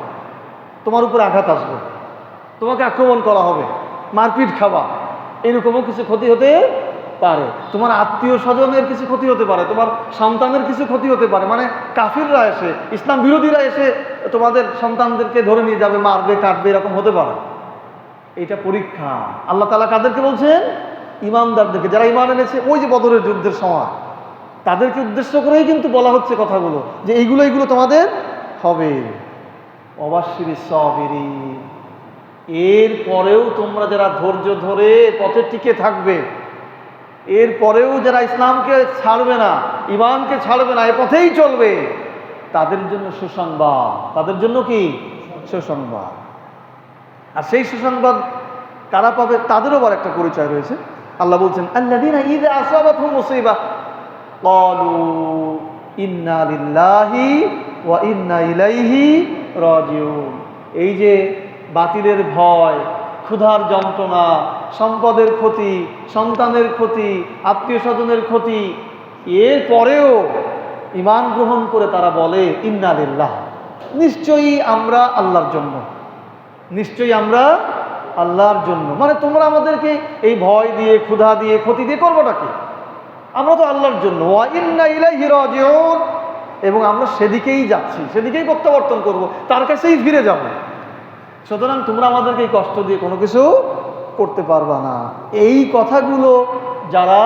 তোমার উপরে আঘাত আসবে, তোমাকে আক্রমণ করা হবে, মারপিট খাবা, এরকমও কিছু ক্ষতি হতে পারে। তোমার আত্মীয় স্বজনের কিছু ক্ষতি হতে পারে, তোমার সন্তানের কিছু ক্ষতি হতে পারে। মানে কাফিররা এসে, ইসলাম বিরোধীরা এসে তোমাদের সন্তানদেরকে ধরে নিয়ে যাবে, মারবে, কাটবে, এরকম হতে পারে। এটা পরীক্ষা। আল্লাহ তাআলা কাদেরকে বলছেন? ঈমানদারদেরকে, যারা ঈমান এনেছে। ওই যে বদরের যুদ্ধের সময় তাদেরকে উদ্দেশ্য করেই কিন্তু বলা হচ্ছে কথাগুলো, যে এইগুলো এইগুলো তোমাদের হবে। ওয়াবাশশিরিস সাবিরিন, এর পরেও তোমরা যারা ধৈর্য ধরে পথে টিকে থাকবে, এর পরেও যারা ইসলামকে ছাড়বে না, ঈমানকে ছাড়বে না, এ পথেই চলবে, তাদের জন্য সুসংবাদ। তাদের জন্য কি সুসংবাদ? আর সেই সুসংবাদ কারা পাবে? তাদেরও আবার একটা পরিচয় রয়েছে। আল্লাহ বলছেন, আল্লাযীনা ইযা আসাবাতহুম মুসিবা ক্বালু ইন্না লিল্লাহি ওয়া ইন্না ইলাইহি রাজিউন। এই যে বাতিলের ভয়, ক্ষুধার যন্ত্রণা, সম্পদের ক্ষতি, সন্তানের ক্ষতি, আত্মীয় স্বজনের ক্ষতি, এর পরেও ঈমান গ্রহণ করে তারা বলে ইন্না লিল্লাহ, নিশ্চয়ই আমরা আল্লাহর জন্য, নিশ্চয়ই আমরা আল্লাহর জন্য। মানে তোমরা আমাদেরকে এই ভয় দিয়ে, ক্ষুধা দিয়ে, ক্ষতি দিয়ে করবোটা কি? আমরা তো আল্লাহর জন্য। ওয়া ইন্না ইলাইহি রাজিউন, এবং আমরা সেদিকেই যাচ্ছি, সেদিকেই প্রত্যাবর্তন করব, তার কাছেই ফিরে যাব। সুতরাং তোমরা আমাদেরকে এই কষ্ট দিয়ে কোনো কিছু করতে পারবা না। এই কথাগুলো যারা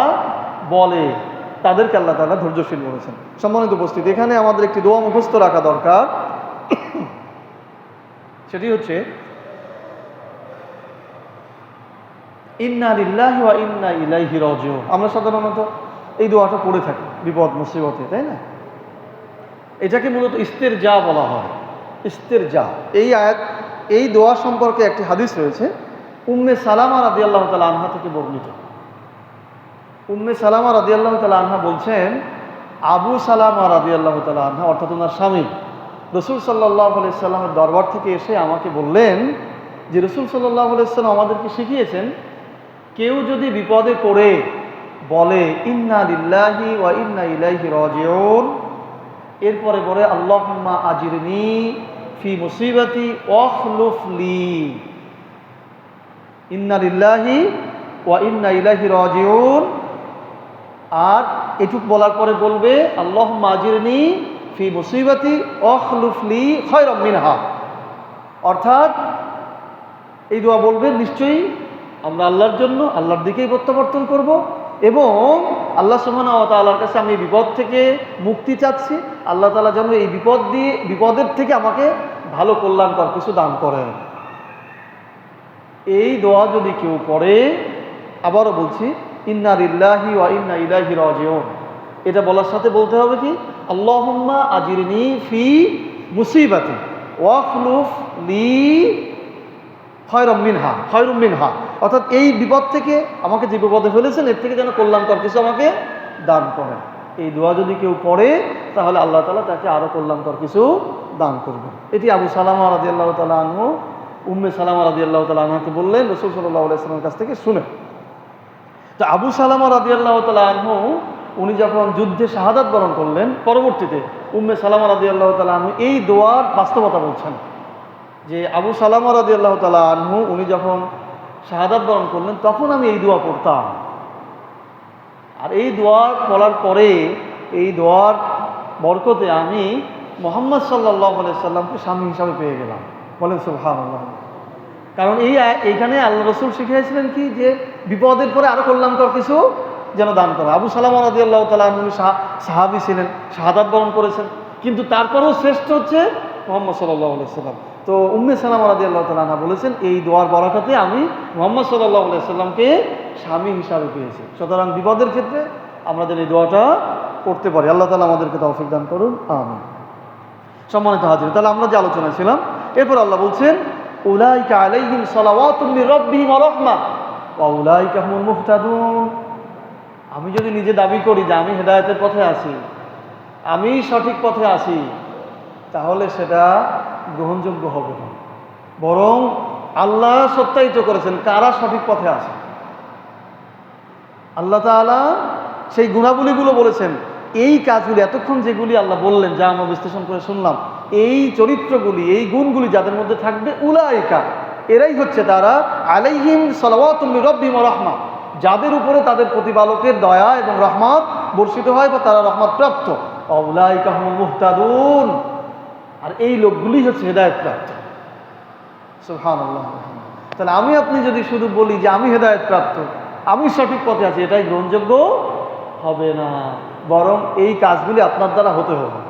বলে তাদেরকে আল্লাহ তাআলা ধৈর্যশীল বলেছেন। সম্মানিত উপস্থিতি, এখানে আমাদের একটি দোয়া মুখস্থ রাখা দরকার। সেটি হচ্ছে ইন্না লিল্লাহি ওয়া ইন্না ইলাইহি রাজিউন। আমরা সাধারণত এই দোয়াটা পড়ে থাকি বিপদ মুসিবতে, তাই না? এটাকে মূলত ইস্তেরজা বলা হয়। ইস্তেরজা, এই আয়াত, এই দোয়া সম্পর্কে একটি হাদিস রয়েছে উম্মে সালামা রাদিয়াল্লাহু তাআলা আনহা থেকে বর্ণিত। উম্মে সালামা রাদিয়াল্লাহু তাআলা আনহা বলছেন, আবু সালামা রাদিয়াল্লাহু তাআলা আনহা, অর্থাৎ ওনার স্বামী, রাসূল সাল্লাল্লাহু আলাইহি সাল্লামের দরবার থেকে এসে আমাকে বললেন যে রাসূল সাল্লাল্লাহু আলাইহি সাল্লাম আমাদেরকে শিখিয়েছেন, কেউ যদি বিপদে পড়ে বলে ইন্না লিল্লাহি ওয়া ইন্না ইলাইহি রাজিউন, এরপরে বলে আল্লাহুম্মা আজিরনি ফি মুসিবাতি ওয়াখলুফ লি, ইন্না লিল্লাহি ওয়া ইন্না ইলাইহি রাজিউন, আর এটুক বলার পরে বলবে আল্লাহুম্মা আজিরনি ফি মুসিবাতি ওয়াখলুফ লি খায়রাম মিনহা। অর্থাৎ এই দোয়া বলবে, নিশ্চয়ই আমরা আল্লাহর জন্য, আল্লাহর দিকেই প্রত্যাবর্তন করব, এবং আল্লাহ সুবহানাহু ওয়া তাআলার কাছে আমি বিপদ থেকে মুক্তি চাচ্ছি। আল্লাহ তাআলা যেন এই বিপদের থেকে আমাকে ভালো কল্যাণকর কিছু দান করেন। এই দোয়া যদি কেউ পড়ে, আবারও বলছি, ইন্না লিল্লাহি ওয়া ইন্না ইলাইহি রাজিউন, এটা বলার সাথে বলতে হবে কি আল্লাহুম্মা আজিরনি ফি মুসিবাতি ওয়াখলুফ লি খায়রাম মিনহা, খায়রুম মিনহা, অর্থাৎ এই বিপদ থেকে, আমাকে যে বিপদে ফেলেছেন এর থেকে যেন কল্যাণকর কিছু আমাকে দান করেন। এই দোয়া যদি কেউ পড়ে তাহলে আল্লাহ তাআলা তাকে আরো কল্যাণকর কিছু দান করবেন। এটি আবু সালামা রাদিয়াল্লাহু তাআলা আনহু উম্মে সালামা রাদিয়াল্লাহু তাআলা আনহাকে বললেন রাসূল সাল্লাল্লাহু আলাইহি ওয়াসাল্লামের কাছ থেকে শুনে। তো আবু সালামা রাদিয়াল্লাহু তাআলা আনহু উনি যখন যুদ্ধে শাহাদাত বরণ করলেন, পরবর্তীতে উম্মে সালামা রাদিয়াল্লাহু তাআলা আনহু এই দোয়ার বাস্তবতা বলছেন যে আবু সালামা রাদিয়াল্লাহু তাআলা আনহু উনি যখন শাহাদাত বরণ করলেন, তখন আমি এই দোয়া পড়তাম। আর এই দোয়া পড়ার পরে, এই দোয়ার বরকতে আমি মুহাম্মদ সাল্লাল্লাহু আলাইহি সাল্লামকে স্বামী হিসাবে পেয়ে গেলাম। বলেন সুবহানাল্লাহ। কারণ এইখানে আল্লাহ রসুল শিখিয়েছিলেন কি, যে বিপদের পরে আরো কল্যাণকর কিছু যেন দান করে। আবু সালামা রাদিয়াল্লাহু তাআলা আনহু সাহাবী ছিলেন, শাহাদাত বরণ করেছেন, কিন্তু তারপরেও শ্রেষ্ঠ হচ্ছে মুহাম্মদ সাল্লাল্লাহু আলাইহি সাল্লাম। তো উম্মে সালামা রাদিয়াল্লাহু তাআলা আনহা বলেছেন, এই দোয়ার বরকতে আমি মুহাম্মদ সাল্লাল্লাহু আলাইহি সাল্লামকে স্বামী হিসাবে পেয়েছি। সুতরাং বিপদের ক্ষেত্রে আমরা যেন এই দোয়াটা করতে পারি। আল্লাহ তাআলা আমাদেরকে তৌফিক দান করুন, আমিন। সম্মানিত হাজির, তাহলে আমরা যে আলোচনায় ছিলাম, এরপর আল্লাহ বলছেন, উলাইকা আলাইহিম সালাওয়াতুম মির রাব্বিহিম ওয়া রাহমা ওয়া উলাইকা হুমুল মুহতাদুন। আমি যদি নিজে দাবি করি যে আমি হেদায়েতের পথে আছি, আমি সঠিক পথে আছি, তাহলে সেটা গ্রহণযোগ্য হবে না। বরং আল্লাহ সত্যায়িত করেছেন কারা সঠিক পথে আছে। আল্লাহ তাআলা সেই গুণাবলীগুলো বলেছেন। এই কাজগুলি এতক্ষণ যেগুলি আল্লাহ বললেন, যা আমরা বিশ্লেষণ করে শুনলাম, এই চরিত্রগুলি, এই গুণগুলি যাদের মধ্যে থাকবে, উলাইকা, এরাই হচ্ছে তারা, আলাইহিম সালাওয়াতুম মির রাব্বিহিম ওয়া রাহমা, যাদের উপরে তাদের প্রতিপালকের দয়া এবং রহমত বর্ষিত হয় বা তারা রহমত প্রাপ্ত। উলাইকা হুমুল মুহতাদুন, আর এই লোকগুলি হচ্ছে হেদায়েত প্রাপ্ত। সুবহানাল্লাহ। তাহলে আমি আপনি যদি শুধু বলি যে আমি হেদায়েত প্রাপ্ত, আমি সঠিক পথে আছি, এটাই গ্রহণযোগ্য হবে না। বরং এই কাজগুলি আপনার দ্বারা হতে হবে।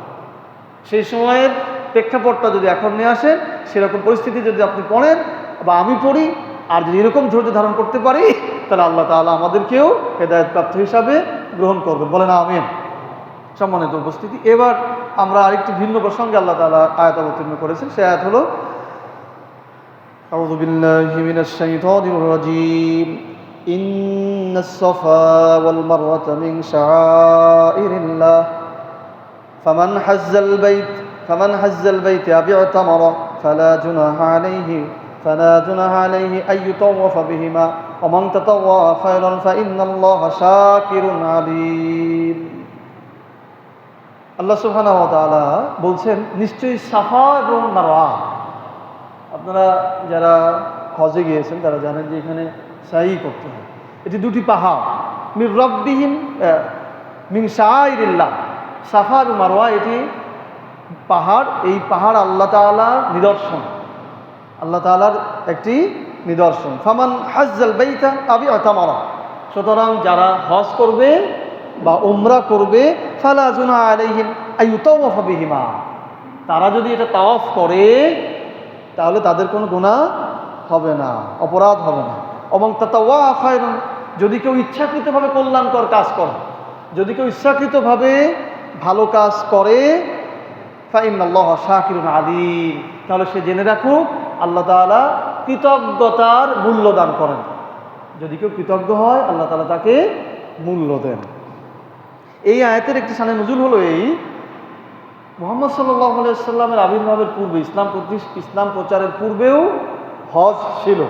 সেই সময়ের প্রেক্ষাপটটা যদি এখন নিয়ে আসেন, সেরকম পরিস্থিতি যদি আপনি পড়েন বা আমি পড়ি, আর যদি এরকম ধৈর্য ধারণ করতে পারি, তাহলে আল্লাহ তাআলা আমাদেরকেও হেদায়েত প্রাপ্ত হিসাবে গ্রহণ করবেন। বলেন আমিন। সম্মানিত উপস্থিতি, এবার আমরা আরেকটি ভিন্ন প্রসঙ্গে আল্লাহ তাআলা আয়াত অবতীর্ণ করেছেন। সে আয়াত হলো, আউযু বিল্লাহি মিনাশ শাইতানির রাজীম, ইন্নাস সাফা ওয়াল মারওয়াতা মিন শাআইরিল্লাহ ফামান হাজ্জাল বাইত আও ইতামারা ফালা জুনাহা আলাইহি আন ইতাওয়াফা বিহিমা ওয়া মান তাতাওয়া খায়রান ফাইন্নাল্লাহা শাকিরুন আলীম। আল্লাহ সুবহানাহু ওয়া তাআলা বলছেন, নিশ্চয়ই সাফা এবং মারওয়া, আপনারা যারা হজে গিয়েছেন তারা জানেন যে এখানে সাই করতে হয়। এটি দুটি পাহাড়, মির রাব্বিহিম মিন শাআইরিল্লাহ, সাফা এবং মারওয়া এটি পাহাড়। এই পাহাড় আল্লাহ তাআলার নিদর্শন, আল্লাহ তাআলার একটি নিদর্শন। ফামান হাজ্জাল বাইতা আও ইতামারা, সুতরাং যারা হজ করবে বা উমরা করবে, ফালা জুনাহা আলাইহিম আন ইতাওয়াফা বিহিমা, তারা যদি এটা তাওয়াফ করে তাহলে তাদের কোনো গুনাহ হবে না, অপরাধ হবে না। ওয়া মান তাতাওয়া খায়রান, যদি কেউ ইচ্ছাকৃতভাবে কল্যাণকর কাজ করে, যদি কেউ ইচ্ছাকৃতভাবে ভালো কাজ করে, ফাইন্নাল্লাহা শাকিরুন আলীম, তাহলে সে জেনে রাখুক আল্লাহ তাআলা কৃতজ্ঞতার মূল্য দান করেন। যদি কেউ কৃতজ্ঞ হয়, আল্লাহ তাআলা তাকে মূল্য দেন। এই আয়াতের একটি শানে নুজুল হলো এই, মুহাম্মদ সাল্লাল্লাহু আলাইহি ওয়াসাল্লামের আবির্ভাবের পূর্বে, ইসলাম প্রচারের পূর্বেও হজ ছিল।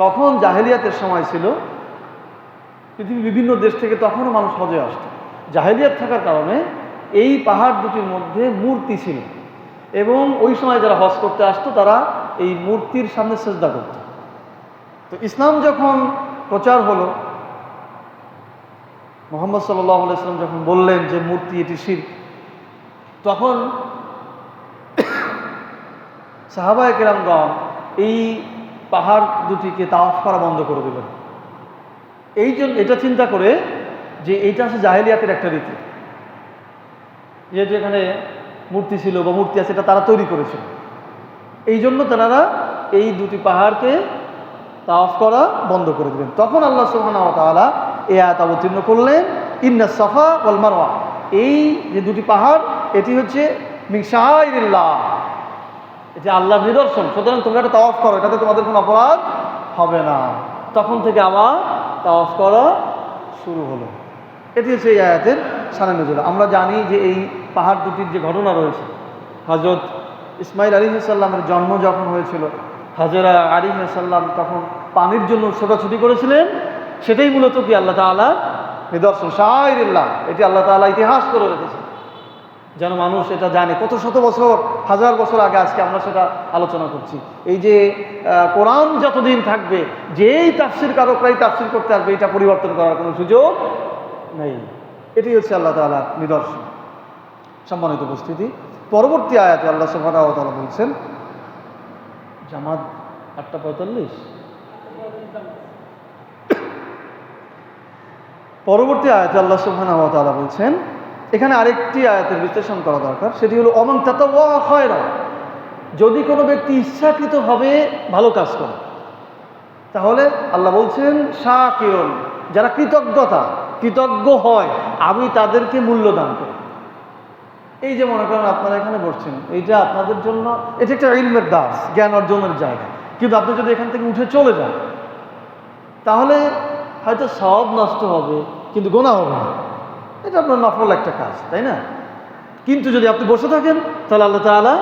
তখন জাহেলিয়াতের সময় ছিল, পৃথিবীর বিভিন্ন দেশ থেকে তখনও মানুষ হজে আসত। জাহেলিয়াত থাকার কারণে এই পাহাড় দুটির মধ্যে মূর্তি ছিল, এবং ওই সময় যারা হজ করতে আসতো তারা এই মূর্তির সামনে সিজদা করত। তো ইসলাম যখন প্রচার হলো, মুহাম্মদ সাল্লাল্লাহু আলাইহি ওয়াসাল্লাম যখন বললেন যে মূর্তি এটি শিরক, তখন সাহাবায়ে কেরামগণ এই পাহাড় দুটিকে তাওয়াফ করা বন্ধ করে দিলেন। এই জন্য এটা চিন্তা করে যে এইটা হচ্ছে জাহেলিয়াতের একটা রীতি, যেহেতু এখানে মূর্তি ছিল বা মূর্তি আছে, এটা তারা তৈরি করেছিল। এই জন্য তারা এই দুটি পাহাড়কে তাওয়াফ করা বন্ধ করে দিলেন। তখন আল্লাহ সুবহানাহু ওয়া তাআলা এই আয়াত অবতীর্ণ করলেন, ইন্নাস সাফা ওয়াল মারওয়া, এই যে দুটি পাহাড় এটি হচ্ছে মিন শাআইরিল্লাহ, এটি আল্লাহর নিদর্শন, সুতরাং তোমরা এটা তাওয়াফ করো, এটাতে তোমাদের কোনো অপরাধ হবে না। তখন থেকে আবার তাওয়াফ করা শুরু হলো। এটি হচ্ছে এই আয়াতের শানে নুজুল। আমরা জানি যে এই পাহাড় দুটির যে ঘটনা রয়েছে, হযরত ইসমাঈল আলাইহিস সালামের জন্ম যখন হয়েছিল, হাজেরা আলাইহিস সালাম তখন পানির জন্য ছোটাছুটি করেছিলেন। সেটাই মূলত কি আল্লাহ তাআলা নিদর্শন, শাআইরিল্লাহ, এটি আল্লাহ তাআলা ইতিহাস করে রেখেছেন যেন মানুষ এটা জানে। কত শত বছর, হাজার বছর আগে আজকে আমরা সেটা আলোচনা করছি। এই যে কোরআন যতদিন থাকবে, যেই তাফসির কারকরাই তাফসির করতে আসবে, এটা পরিবর্তন করার কোনো সুযোগ নেই। এটি হচ্ছে আল্লাহ তাআলার নিদর্শন। সম্মানিত উপস্থিতি, পরবর্তী আয়াতে আল্লাহ সুবহানাহু ওয়া তাআলা বলছেন, জামাত 8:45, পরবর্তী আয়াতে আল্লাহ সুবহানাহু ওয়া তাআলা বলছেন, এখানে আরেকটি আয়াতের বিশ্লেষণ করা দরকার, সেটি হলো অমান তাতাওয়া খায়রা, যদি কোনো ব্যক্তি ইচ্ছাকৃতভাবে ভালো কাজ করে, তাহলে আল্লাহ বলছেন শাকিরুন, যারা কৃতজ্ঞ হয় আমি তাদেরকে মূল্য দান করি। এই যে মনে করেন আপনারা এখানে বসছেন, এইটা আপনাদের জন্য, এটা একটা ইলমের দাস, জ্ঞান অর্জনের জায়গা, কিন্তু আপনি যদি এখান থেকে উঠে চলে যান তাহলে হয়তো সওয়াব নষ্ট হবে কিন্তু গুনাহ হবে না। এটা আপনার নফল একটা কাজ, তাই না? কিন্তু যদি আপনি বসে থাকেন তাহলে আল্লাহ তাআলা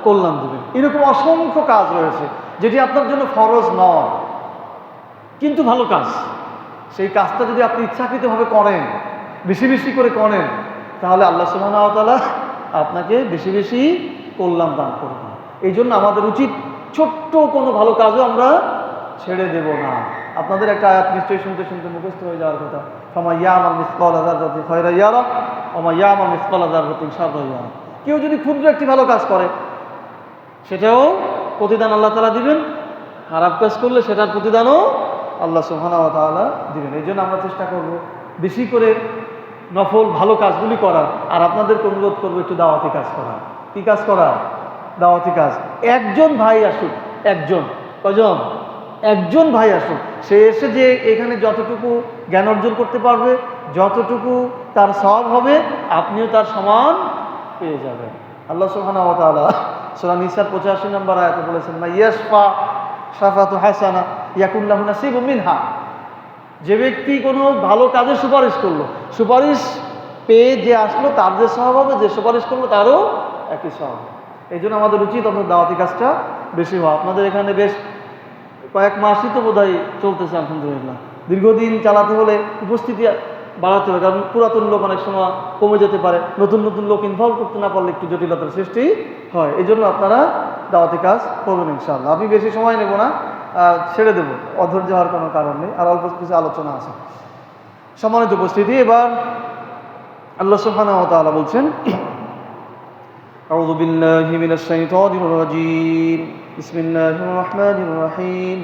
কল্যাণ দেবেন। এরকম অসংখ্য কাজ রয়েছে যেটি আপনার জন্য ফরজ নয় কিন্তু ভালো কাজ। সেই কাজটা যদি আপনি ইচ্ছাকৃতভাবে করেন, বেশি বেশি করে করেন, তাহলে আল্লাহ সুবহানাহু ওয়া তাআলা আপনাকে বেশি বেশি কল্যাণ দান করবেন। এই জন্য আমাদের উচিত ছোট্ট কোনো ভালো কাজও আমরা ছেড়ে দেব না। আপনাদের একটা আয়াত নিশ্চয়ই শুনতে শুনতে মুখস্থ হয়ে যাওয়ার কথা, ফামান ইয়ামাল মিসকালা যাররাতিন খায়রান ইয়ারা ওয়া মান ইয়ামাল মিসকালা যাররাতিন শাররান ইয়ারা। কেউ যদি ক্ষুদ্র একটি ভালো কাজ করে সেটাও প্রতিদান আল্লাহ তাআলা দিবেন, খারাপ কাজ করলে সেটার প্রতিদানও আল্লাহ সুবহানাহু ওয়া তাআলা দিবেন। এই জন্য আমরা চেষ্টা করব বেশি করে নফল ভালো কাজগুলি করার। আর আপনাদেরকে অনুরোধ করবো একটু দাওয়াতি কাজ করার। কি কাজ করা? দাওয়াতি কাজ। একজন ভাই আসুক, কজন? একজন ভাই আসুক, সে এসে যে এখানে যতটুকু জ্ঞান অর্জন করতে পারবে, যতটুকু তার সওয়াব হবে, আপনিও তার সমান পেয়ে যাবেন। আল্লাহ সুবহানাহু ওয়া তাআলা সূরা নিসার 85 নম্বর আয়াতে বলেছেন, মা ইয়াশফা শাফাতু হাসানা ইয়াকুন লাহু নাসিবুম মিনহা। যে ব্যক্তি কোনো ভালো কাজে সুপারিশ করলো, সুপারিশ পেয়ে যে আসলো তার যে সওয়াব হবে, যে সুপারিশ করলো তারও একই সওয়াব। এই জন্য আমাদের উচিত আমাদের দাওয়াতি কাজটা বেশি হওয়া। আপনাদের এখানে বেশ কয়েক মাসই তো বোধহয় চলতেছে আলহামদুলিল্লাহ। দীর্ঘদিন চালাতে হলে উপস্থিতি বাড়াতে হবে, কারণ পুরাতন লোক অনেক সময় কমে যেতে পারে, নতুন নতুন লোক ইনভলভ করতে না পারলে একটু জটিলতার সৃষ্টি হয়। এই জন্য আপনারা দাওয়াতি কাজ করবেন ইনশাআল্লাহ। আমি বেশি সময় নেব না, ছেড়ে দেবো, অধৈর্য হওয়ার কোনো কারণ নেই, আর অল্প কিছু আলোচনা আছে। সম্মানিত উপস্থিতি, এবার আল্লাহ সুবহানাহু ওয়া তাআলা বলছেন, আউযু বিল্লাহি মিনাশ শাইতানির রাজীম, বিসমিল্লাহির রাহমানির রহিম,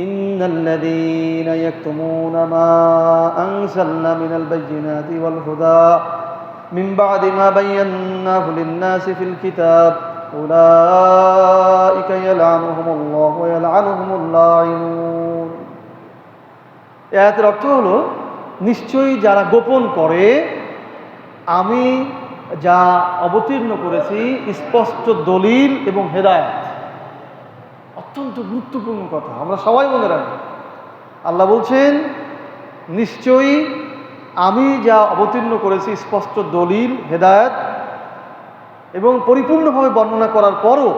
ইন্নাল্লাযীনা ইয়াকতুমুনা মা আনজালনা মিনাল বায়্যিনাতি ওয়াল হুদা মিন বা'দি মা বায়্যানাহু লিন-নাসি ফিল কিতাব উলাইকা ইয়ালআনুহুমুল্লাহু ওয়া ইয়ালআনুহুমুল লাঈনুন। এই আয়াতের অর্থ হলো, নিশ্চয়ই যারা গোপন করে আমি যা অবতীর্ণ করেছি স্পষ্ট দলিল এবং হেদায়েত। অত্যন্ত গুরুত্বপূর্ণ কথা, আমরা সবাই মনে রাখবো। আল্লাহ বলছেন, নিশ্চয়ই আমি যা অবতীর্ণ করেছি স্পষ্ট দলিল, হেদায়েত এবং পরিপূর্ণভাবে বর্ণনা করার পরও,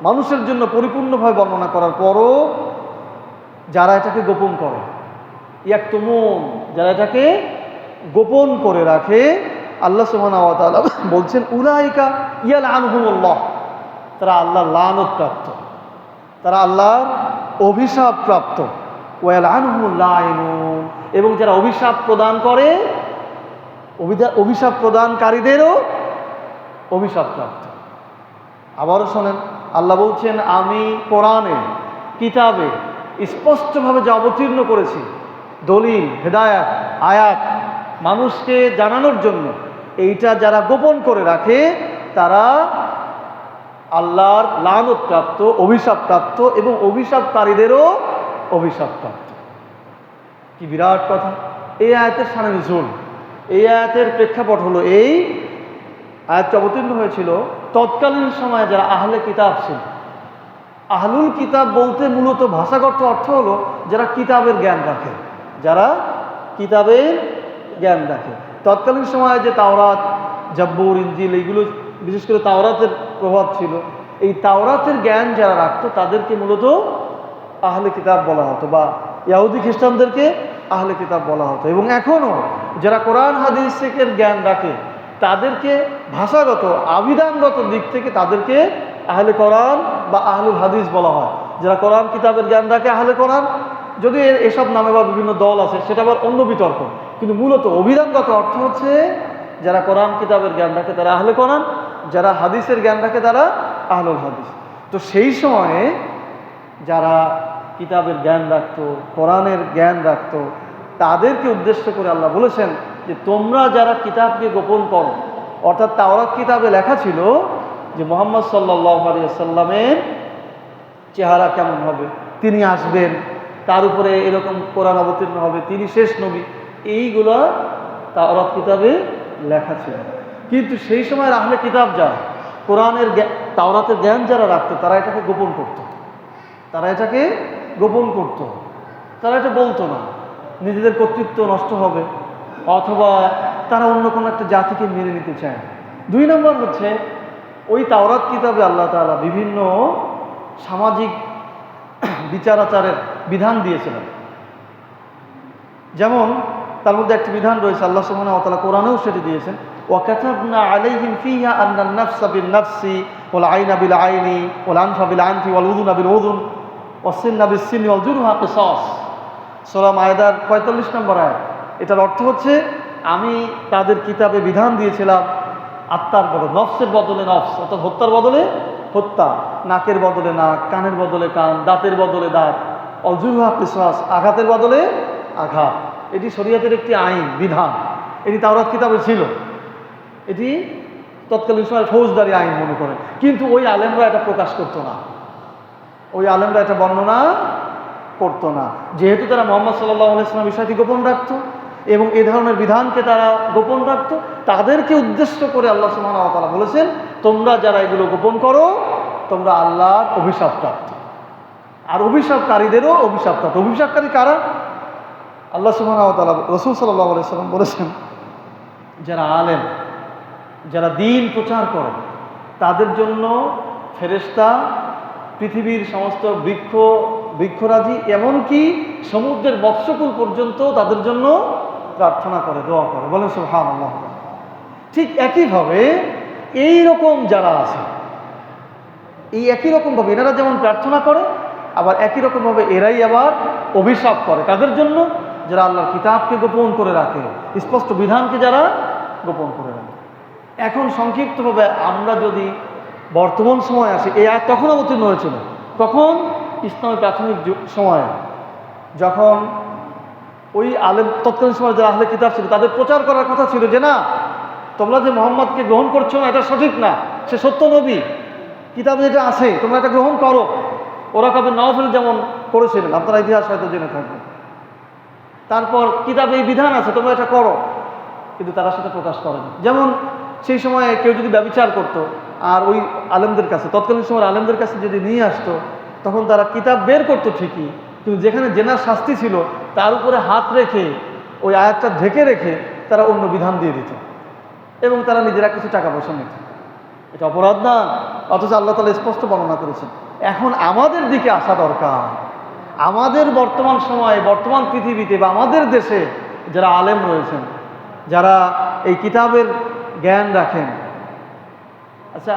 মানুষের জন্য পরিপূর্ণভাবে বর্ণনা করার পরও যারা এটাকে গোপন করে, ইয়াকতুমুন, যারা এটাকে গোপন করে রাখে, আল্লাহ সুবহানাহু ওয়া তাআলা বলছেন, উলাইকা ইয়ালআনুহুমুল্লাহ, তারা আল্লাহর লানত প্রাপ্ত, তারা আল্লাহর অভিশাপ প্রাপ্ত। ওয়া ইয়ালআনুহুমুল লাঈনুন, এবং যারা অভিশাপ প্রদান করে, অভিশাপ প্রদানকারীদেরও অভিশাপ প্রাপ্ত। আবারও শোনেন, আল্লাহ বলছেন, আমি কোরআনে, কিতাবে স্পষ্টভাবে যা অবতীর্ণ করেছি, দলিল, হেদায়েত, আয়াত মানুষকে জানানোর জন্য, এইটা যারা গোপন করে রাখে তারা আল্লাহর লানত প্রাপ্ত, অভিশাপ প্রাপ্ত, এবং অভিশাপকারীদেরও অভিশাপ প্রাপ্ত। কি বিরাট কথা! এই আয়াতের শানে নজুল, এই আয়াতের প্রেক্ষাপট হলো, এই আয়াতটা অবতীর্ণ হয়েছিল তৎকালীন সময়ে যারা আহলে কিতাব ছিল। আহলুল কিতাব বলতে মূলত ভাষাগত অর্থ হলো যারা কিতাবের জ্ঞান রাখে, যারা কিতাবের জ্ঞান রাখে। তৎকালীন সময়ে যে তাওরাত, জাব্বুর, ইনজিল, এইগুলো বিশেষ করে তাওরাতের প্রভাব ছিল। এই তাওরাতের জ্ঞান যারা রাখতো তাদেরকে মূলত আহলে কিতাব বলা হতো, বা ইহুদি খ্রিস্টানদেরকে আহলে কিতাব বলা হতো। এবং এখনও যারা কোরআন হাদিসের জ্ঞান রাখে, তাদেরকে ভাষাগত আবিধানগত দিক থেকে তাদেরকে আহলে কোরআন বা আহলুল হাদিস বলা হয়। যারা কোরআন কিতাবের জ্ঞান রাখে আহলে কোরআন, যদি এসব নামে বা বিভিন্ন দল আছে সেটা আবার অন্য বিতর্ক, কিন্তু মূলত অভিধানগত অর্থ হচ্ছে যারা কোরআন কিতাবের জ্ঞান রাখে তারা আহলে কোরআন, যারা হাদিসের জ্ঞান রাখে তারা আহলুল হাদিস। তো সেই সময়ে যারা কিতাবের জ্ঞান রাখতো, কোরআনের জ্ঞান রাখতো, তাদেরকে উদ্দেশ্য করে আল্লাহ বলেছেন যে তোমরা যারা কিতাবকে গোপন করো, অর্থাৎ তাওরাত কিতাবে লেখা ছিল যে মুহাম্মদ সাল্লাল্লাহু আলাইহি ওয়াসাল্লামের চেহারা কেমন হবে, তিনি আসবেন, তার উপরে এরকম কোরআন অবতীর্ণ হবে, তিনি শেষ নবী, এইগুলো তাওরাত কিতাবে লেখা ছিল। কিন্তু সেই সময় আহলে কিতাব যারা কোরআনের তাওরাতের জ্ঞান যারা রাখতো তারা এটাকে গোপন করত, তারা এটাকে গোপন করত, তারা এটা বলতো না, নিজেদের কর্তৃত্ব নষ্ট হবে অথবা তারা অন্য কোনো একটা জাতিকে মেনে নিতে চায়। 2 নম্বর হচ্ছে ওই তাওরাত কিতাবে আল্লাহ তাআলা বিভিন্ন সামাজিক বিচার আচারের বিধান দিয়েছিলেন। যেমন তার মধ্যে একটি বিধান রয়েছে, আল্লাহ সুবহানাহু ওয়া তাআলা কোরআনেও সেটি দিয়েছেন, ওয়া কাতাবনা আলাইহিম ফিহা আন্নান নাফসা বিন নাফসি ওয়াল আইনা বিল আইনি ওয়াল আনফা বিল আনফি ওয়াল উযুনা বিল উযুন ওয়াস সিন্না বিস সিন্নি ওয়াল জুরহা কিসাস। সূরা মায়েদার 45 নম্বর আয়াত। এটার অর্থ হচ্ছে আমি তাদের কিতাবে বিধান দিয়েছিলাম আত্মার বদলে নফসের বদলে নফস, অর্থাৎ হত্যার বদলে হত্যা, নাকের বদলে নাক, কানের বদলে কান, দাঁতের বদলে দাঁত, অজুহা কিসাস, আঘাতের বদলে আঘাত। এটি শরীয়তের একটি আইন বিধান, এটি তাওরাত কিতাবে ছিল, এটি তৎকালীন সময় ফৌজদারি আইন মনে করে। কিন্তু ওই আলেমরা এটা প্রকাশ করতো না, ওই আলেমরা এটা বর্ণনা করতো না, যেহেতু তারা মুহাম্মদ সাল্লাল্লাহু আলাইহি ওয়াসাল্লাম বিষয়টি গোপন রাখতো এবং এ ধরনের বিধানকে তারা গোপন রাখতো। তাদেরকে উদ্দেশ্য করে আল্লাহ সুবহানাহু ওয়া তাআলা বলেছেন তোমরা যারা এগুলো গোপন করো তোমরা আল্লাহর অভিশাপ প্রাপ্ত, আর অভিশাপকারীদেরও অভিশাপ প্রাপ্ত। অভিশাপকারী কারা? আল্লাহ সুবহানাহু ওয়া তাআলা রাসূল সাল্লাল্লাহু আলাইহি ওয়াসাল্লাম বলেছেন যারা আলেম, যারা দ্বীন প্রচার করে তাদের জন্য ফেরেশতা, পৃথিবীর সমস্ত বৃক্ষরাজি, এমনকি সমুদ্রের মৎস্যকুল পর্যন্ত তাদের জন্য প্রার্থনা করে, দোয়া করে, বলেন সুবহানাল্লাহ। ঠিক একইভাবে এই রকম যারা আছে, এই একই রকমভাবে এনারা যেমন প্রার্থনা করে আবার একই রকমভাবে এরাই আবার অভিশাপ করে। তাদের জন্য যারা আল্লাহর কিতাবকে গোপন করে রাখে, স্পষ্ট বিধানকে যারা গোপন করে রাখে। এখন সংক্ষিপ্তভাবে আমরা যদি বর্তমান সময় আসি, এই আয়াত তখন অবতীর্ণ হয়েছিল, তখন ইসলামের প্রাথমিক সময়ে, যখন ওই আলেম তৎকালীন সময় যারা আহলে কিতাব ছিল তাদের প্রচার করার কথা ছিল যে না, তোমরা যে মোহাম্মদকে গ্রহণ করছো না এটা সঠিক না, সে সত্য নবী, কিতাবে যেটা আছে তোমরা এটা গ্রহণ করো। ওরা কবে নওফল যেমন করেছিলেন, আপনারা ইতিহাস হয়তো জেনে থাকবেন। তারপর কিতাবে এই বিধান আছে তোমরা এটা করো, কিন্তু তারা সেটা প্রকাশ করেনি। যেমন সেই সময়ে কেউ যদি ব্যভিচার করতো আর ওই আলেমদের কাছে, তৎকালীন সময় আলেমদের কাছে যদি নিয়ে আসতো, তখন তারা কিতাব বের করতো ঠিকই, কিন্তু যেখানে জেনার শাস্তি ছিল তার উপরে হাত রেখে ওই আয়াতটা ঢেকে রেখে তারা অন্য বিধান দিয়ে দিত এবং তারা নিজেরা কিছু টাকা পয়সা নিত। এটা অপরাধ না? অথচ আল্লাহ তাআলা স্পষ্ট বর্ণনা করেছেন। এখন আমাদের দিকে আসা দরকার, আমাদের বর্তমান সময়ে, বর্তমান পৃথিবীতে বা আমাদের দেশে যারা আলেম রয়েছেন, যারা এই কিতাবের জ্ঞান রাখেন। আচ্ছা,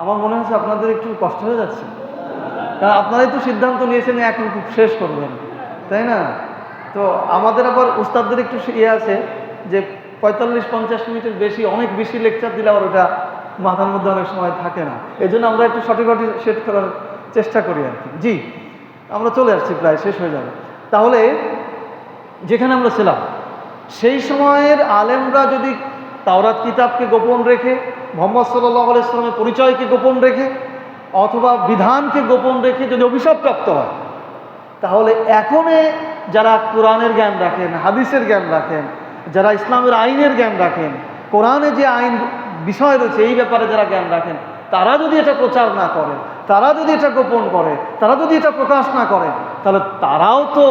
আমার মনে হচ্ছে আপনাদের একটু কষ্ট হয়ে যাচ্ছে, কারণ আপনারাই তো সিদ্ধান্ত নিয়েছেন এখন খুব শেষ করবেন, তাই না? তো আমাদের আবার উস্তাদদের একটু আছে যে 45-50 মিনিটের বেশি, অনেক বেশি লেকচার দিলে আবার ওটা মাথার মধ্যে অনেক সময় থাকে না। এই জন্য আমরা একটু সঠিক সেট করার চেষ্টা করি আর কি। জি, আমরা চলে আসছি, প্রায় শেষ হয়ে যাবে। তাহলে যেখানে আমরা ছিলাম, সেই সময়ের আলেমরা যদি তাওরাত কিতাবকে গোপন রেখে, মুহাম্মদ সাল্লাল্লাহু আলাইহি ওয়াসাল্লামের পরিচয়কে গোপন রেখে অথবা বিধানকে গোপন রেখে যদি অভিশাপপ্রাপ্ত হয়, তাহলে এখনে যারা কোরআনের জ্ঞান রাখেন, হাদিসের জ্ঞান রাখেন, যারা ইসলামের আইনের জ্ঞান রাখেন, কোরআনে যে আইন বিষয় রয়েছে এই ব্যাপারে যারা জ্ঞান রাখেন, তারা যদি এটা প্রচার না করে, তারা যদি এটা গোপন করে, তারা যদি এটা প্রকাশ না করে, তাহলে তারাও তো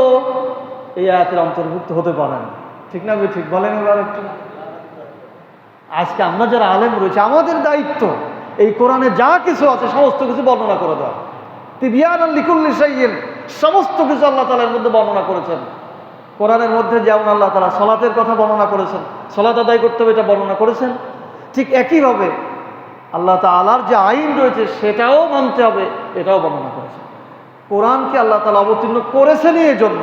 এই আয়াতের অন্তর্ভুক্ত হতে পারেন। ঠিক না? ঠিক বলেন এবার একটু। আজকে আমরা যারা আলেম রয়েছে, আমাদের দায়িত্ব এই কোরআনে যা কিছু আছে সমস্ত কিছু বর্ণনা করে দেওয়া। তিবিয়ানান লিকুল্লি শাইইন, সমস্ত কিছু আল্লাহ তাআলা এর মধ্যে বর্ণনা করেছেন। কোরআনের মধ্যে যেমন আল্লাহ তাআলা সালাতের কথা বর্ণনা করেছেন, সালাত আদায় করতে হবে এটা বর্ণনা করেছেন, ঠিক একইভাবে আল্লাহ তাআলার যে আইন রয়েছে সেটাও মানতে হবে এটাও বর্ণনা করেছেন। কোরআনকে আল্লাহ তাআলা অবতীর্ণ করেছেন এই জন্য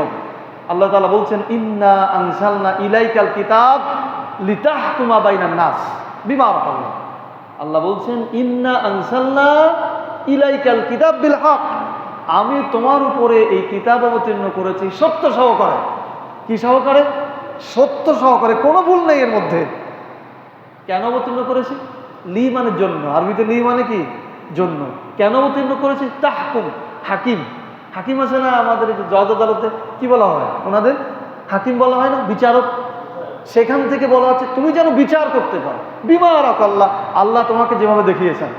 আল্লাহ তাআলা বলছেন, ইন্না আনজালনা ইলাইকাল কিতাব লিতাহকুমা বাইনান নাস বিমা আরাকাল্লাহ। আল্লাহ বলছেন, ইন্না আনজালনা ইলাইকাল কিতাব বিল হক, আমি তোমার উপরে এই কিতাব অবতীর্ণ করেছি সত্য সহকারে। কি সহকারে? সত্য সহকারে, কোনো ভুল নেই এর মধ্যে। কেন অবতীর্ণ করেছি? লি মানে জন্য, আরবিতে লি মানে কি? জন্য। কেন অবতীর্ণ করেছি? তাহকুম, হাকিম। হাকিম আছে না আমাদের জজ আদালতে, কি বলা হয় ওনাদের? হাকিম বলা হয় না, বিচারক। সেখান থেকে বলা হচ্ছে তুমি যেন বিচার করতে পারো বিমা আরাকাল্লাহ, আল্লাহ তোমাকে যেভাবে দেখিয়েছেন।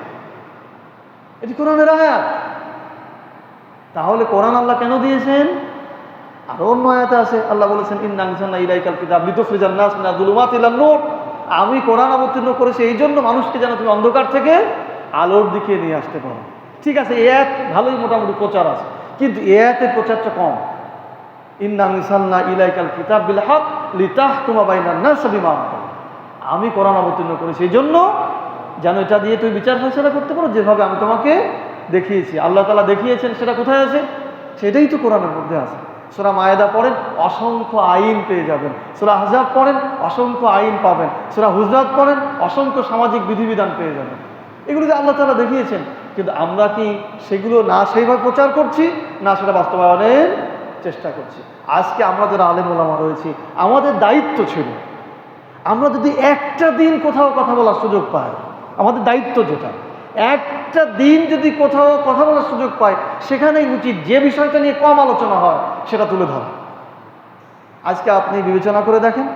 এটি কোরআনের আয়াত। তাহলে কোরআন আল্লাহ কেন দিয়েছেন? আরো অন্য আয়াতে আছে, আল্লাহ বলেছেন, ইন্না আনজালনা ইলাইকাল কিতাব লিতুখরিজান নাস মিনাজ যুলুমাতি ইলান নূর, আমি কোরআন অবতীর্ণ করেছি এই জন্য মানুষকে যেন তুমি অন্ধকার থেকে আলোর দিকে নিয়ে আসতে পারো। ঠিক আছে, এই আয়াত ভালোই মোটামুটি প্রচার আছে, কিন্তু এই আয়াতের প্রচারটা কম। ইন্না আনজালনা ইলাইকাল কিতাব বিল হক লিতাহকুমা বাইনান নাস বিমা আরাকাল্লাহ, আমি কোরআন অবতীর্ণ করেছি এই জন্য যেন এটা দিয়ে তুমি বিচার ফয়সালা করতে পারো যেভাবে আমি তোমাকে দেখিয়েছি। আল্লাহ তাআলা দেখিয়েছেন, সেটা কোথায় আছে? সেটাই তো কোরআনের মধ্যে আছে। সূরা মায়েদা পড়েন, অসংখ্য আইন পেয়ে যাবেন। সূরা আহজাব পড়েন, অসংখ্য আইন পাবেন। সূরা হুজরাত পড়েন, অসংখ্য সামাজিক বিধিবিধান পেয়ে যাবেন। এগুলো যে আল্লাহ তাআলা দেখিয়েছেন, কিন্তু আমরা কি সেগুলো না সেইভাবে প্রচার করছি, না সেটা বাস্তবায়নের চেষ্টা করছি? আজকে আমরা যারা আলেম ওলামা রয়েছি, আমাদের দায়িত্ব ছিল, আমরা যদি একটা দিন কোথাও কথা বলার সুযোগ পাই, আমাদের দায়িত্ব যেটা, একটা দিন যদি কোথাও কথা বলার সুযোগ পায়, সেখানেই উচিত যে বিষয়টা নিয়ে কম আলোচনা হয় সেটা তুলে ধরা। আজকে আপনি বিবেচনা করে দেখেন,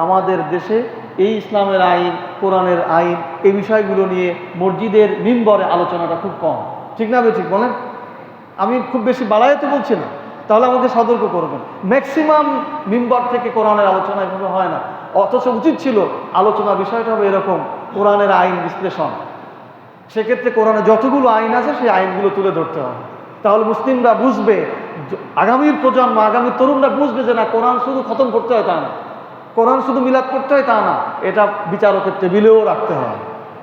আমাদের দেশে এই ইসলামের আইন, কোরআনের আইন, এই বিষয়গুলো নিয়ে মসজিদের মিম্বরে আলোচনাটা খুব কম। ঠিক না ঠিক বলেন? আমি খুব বেশি বাড়াইতে তো বলছি না, তাহলে আমাকে সতর্ক করবেন। ম্যাক্সিমাম মিম্বর থেকে কোরআনের আলোচনা এভাবে হয় না, অথচ উচিত ছিল আলোচনার বিষয়টা হবে এরকম, কোরআনের আইন বিশ্লেষণ। সেক্ষেত্রে কোরআনে যতগুলো আইন আছে সেই আইনগুলো তুলে ধরতে হবে, তাহলে মুসলিমরা বুঝবে, আগামীর প্রজন্ম, আগামী তরুণরা বুঝবে যে না, কোরআন শুধু খতম করতে হয় তা না, কোরআন শুধু মিলাদ করতে হয় তা না, এটা বিচারকের টেবিলেও রাখতে হয়,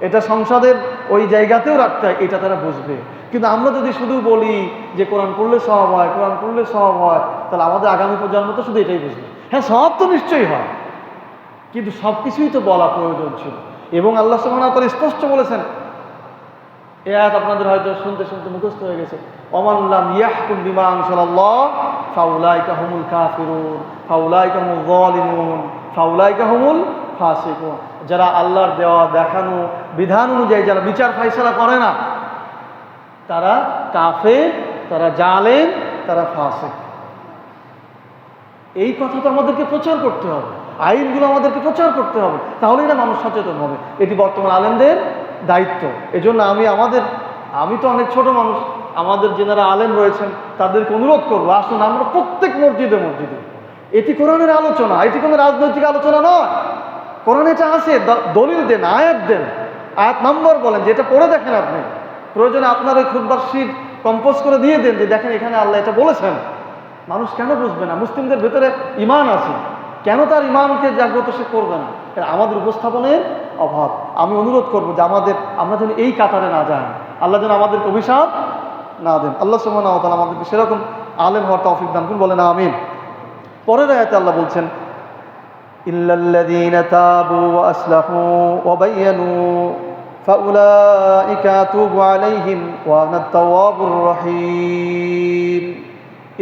এটা সংসদের ওই জায়গাতেও রাখতে হয়, এটা তারা বুঝবে। কিন্তু আমরা যদি শুধু বলি যে কোরআন পড়লে সওয়াব হয়, কোরআন পড়লে সওয়াব হয়, তাহলে আমাদের আগামী প্রজন্ম তো শুধু এটাই বুঝবে। হ্যাঁ, সওয়াব তো নিশ্চয়ই হয়, কিন্তু সব কিছুই তো বলা প্রয়োজন ছিল। এবং আল্লাহ সুবহানাহু ওয়া তাআলা স্পষ্ট বলেছেন, এই আয়াত আপনাদের হয়তো শুনতে শুনতে মুখস্থ হয়ে গেছে, ওমান লাম ইয়াহকুম বিমা আনজালাল্লাহ ফাউলাইকা হুমুল কাফিরুন ফাউলাইকা হুমুল যালিমুন ফাউলাইকা হুমুল ফাসিকুন। যারা আল্লাহর দেওয়া দেখানো বিধান অনুযায়ী যারা বিচার ফয়সালা করে না, তারা কাফের, তারা জালেম, তারা ফাসিক। এই কথা তো আমাদেরকে প্রচার করতে হবে, আইনগুলো আমাদেরকে প্রচার করতে হবে, তাহলেই না মানুষ সচেতন হবে। এটি বর্তমান আলেমদের দায়িত্ব। এজন্য আমি তো অনেক ছোট মানুষ, আমাদের যারা আলেম রয়েছেন তাদেরকে অনুরোধ করবো, আসুন আমরা প্রত্যেক মসজিদে মসজিদে, এটি কোরআনের আলোচনা, এটি কোনো রাজনৈতিক আলোচনা নয়। কোরআন এটা আছে, দলিল দেন, আয়াত দেন, আয়াত নম্বর বলেন, যেটা পড়ে দেখেন আপনি, প্রয়োজনে আপনার ওই খুতবার শীট কম্পোজ করে দিয়ে দেন যে দেখেন এখানে আল্লাহ এটা বলেছেন। মানুষ কেন বুঝবে না? মুসলিমদের ভেতরে ইমান আছে, কেন তার ইমানকে জাগ্রত সে করবে না? আমাদের উপস্থাপনের অভাব। আমি অনুরোধ করবো যে আমরা যেন এই কাতারে না যাই, আল্লাহ যেন আমাদেরকে অভিশাপ না দেন। আল্লাহ সুবহানাহু ওয়া তাআলা আমাদেরকে সেরকম আলেম হওয়ার তৌফিক দান করুন, বলেন আমিন। পরের আয়াতে আল্লাহ বলছেন, ইল্লাল্লাযীনা তাবু ওয়া আসলাহু ওয়া বায়্যানু ফাউলাইকা আতুবু আলাইহিম ওয়া আনা আত-তাওয়াবুর রহিম।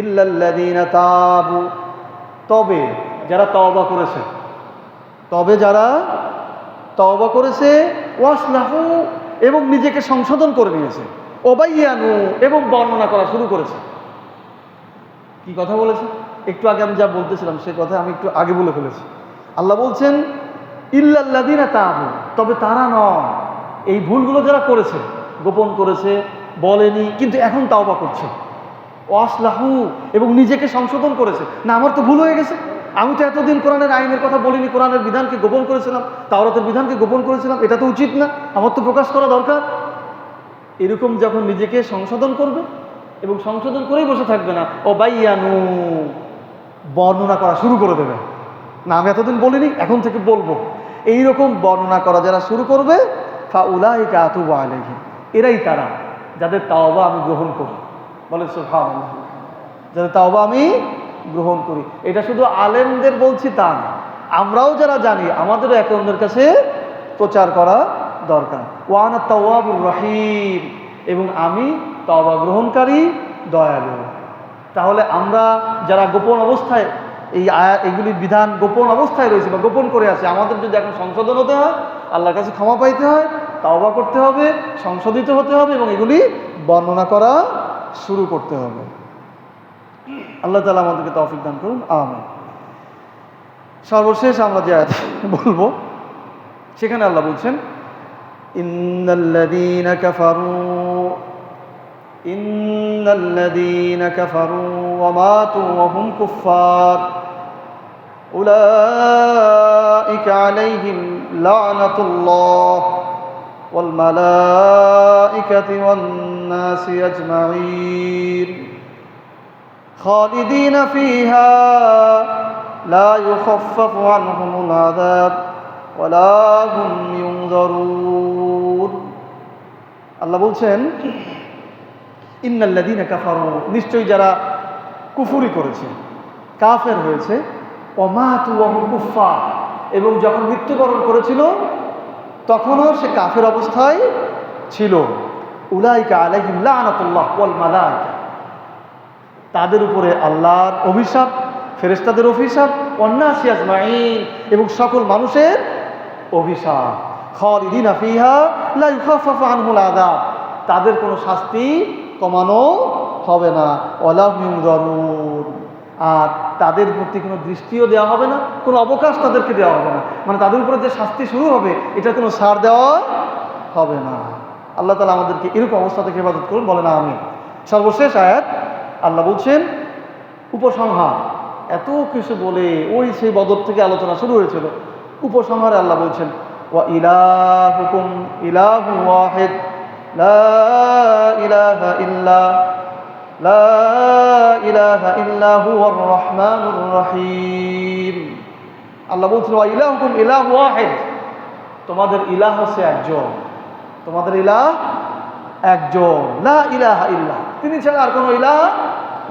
ইল্লাল্লাযীনা তাবু, তবে যারা তওবা করেছে, তবে যারা তওবা করেছে, ওয়াসলাহু, এবং নিজেকে সংশোধন করে নিয়েছে, ওবাইয়ানু, এবং বর্ণনা করা শুরু করেছে। কি কথা বলেছে? একটু আগে আমি যা বলতেছিলাম সে কথা আমি একটু আগে বলে ফেলেছি। আল্লাহ বলছেন ইল্লাল্লাযীনা তাবু, তবে তারা নয়, এই ভুলগুলো যারা করেছে, গোপন করেছে, বলেনি, কিন্তু এখন তাওবা করছে, ওয়াসলাহু, এবং নিজেকে সংশোধন করেছে। না, আমার তো ভুল হয়ে গেছে, আমি তো এতদিন কোরআনের আইনের কথা বলিনি, কোরআনের বিধানকে গোপন করেছিলাম, তাওরাতের বিধানকে গোপন করেছিলাম, এটা তো উচিত না, আমার তো প্রকাশ করা দরকার। এরকম যখন নিজেকে সংশোধন করবে এবং সংশোধন করেই বসে থাকবে না, ও বাইয়ানু, বর্ণনা করা শুরু করে দেবে। না আমি এতদিন বলিনি, এখন থেকে বলবো। এইরকম বর্ণনা করা যারা শুরু করবে, ফাউলাইকা আতুবু আলাইহিম, এরাই তারা যাদের তাওবা আমি গ্রহণ করি। বলে সুবহানাল্লাহ, যাদের তাওবা আমি গ্রহণ করি। এটা শুধু আলেমদের বলছি তা না, আমরাও যারা জানি আমাদেরও একে অন্যের কাছে প্রচার করা দরকার। ওয়ানা তাওয়াবুর রহিম, এবং আমি তাওবা গ্রহণকারী, দয়ালু। তাহলে আমরা যারা গোপন অবস্থায় এগুলি বিধান গোপন অবস্থায় রয়েছে বা গোপন করে আছে, আমাদের যদি এখন সংশোধন হতে হয়, আল্লাহর কাছে ক্ষমা পাইতে হয়, তাওবা করতে হবে, সংশোধিত হতে হবে এবং এগুলি বর্ণনা করা শুরু করতে হবে। আল্লাহ তাআলা আমাদেরকে তৌফিক দান করুন, আমিন। সর্বশেষ আমরা যে আয়াত বলবো, সেখানে আল্লাহ বলছেন, ইন্নাল্লাযীনা কাফারু ওয়া মাতু ওয়া হুম কুফফার উলাইকা আলাইহিম লা'নাতুল্লাহ ওয়াল মালাইকাতি ওয়ান নাসি আজমাঈন খালিদিনা ফিহা লা ইউখাফফাফু আনহুমুল আযাব ওয়া লা হুম ইউনযারুন। আল্লাহ বলছেন, ইন্নাল্লাযীনা কাফারু, নিশ্চয়ই যারা কুফরি করেছে, কাফের হয়েছে, ওয়া মাতু ওয়া হুম কুফফার, এবং যখন মৃত্যুবরণ করেছিল তখনও সে কাফের অবস্থায় ছিল, উলাইকা আলাইহিম লা'নাতুল্লাহ ওয়াল মালাইকা, তাদের উপরে আল্লাহর অভিশাপ, ফেরেশতাদের অভিশাপ, ওয়ান নাসি আজমাঈন, এবং সকল মানুষের অভিশাপ। খালিদিনা ফিহা লা ইউখাফফাফু আনহুল আযাব, তাদের কোনো শাস্তি কমানো হবে না, ওয়ালা হুম ইউনযারুন, আর তাদের প্রতি কোনো দৃষ্টিও দেওয়া হবে না, কোনো অবকাশ তাদেরকে দেওয়া হবে না। মানে তাদের উপরে যে শাস্তি শুরু হবে, এটা কোনো ছাড় দেওয়া হবে না। আল্লাহ তাআলা আমাদেরকে এরকম অবস্থা থেকে হেফাজত করুন, বলে না আমিন। সর্বশেষ আয়াত আল্লাহ বলছেন উপসংহার, এত কিছু বলে ওই সেই বদর থেকে আলোচনা শুরু হয়েছিল, উপসংহারে আল্লাহ বলছেন, ওয়া ইলাহুকুম ইলাহু ওয়াহিদ লা ইলাহা ইল্লা হুয়ার রহমানুর রহিম। আল্লাহ বলছেন, ওয়া ইলাহুকুম ইলাহু ওয়াহিদ, তোমাদের ইলাহ হচ্ছে একজন, তোমাদের ইলাহ একজন, লা ইলাহা ইল্লা, তিনি ছাড়া আর কোনো ইলাহ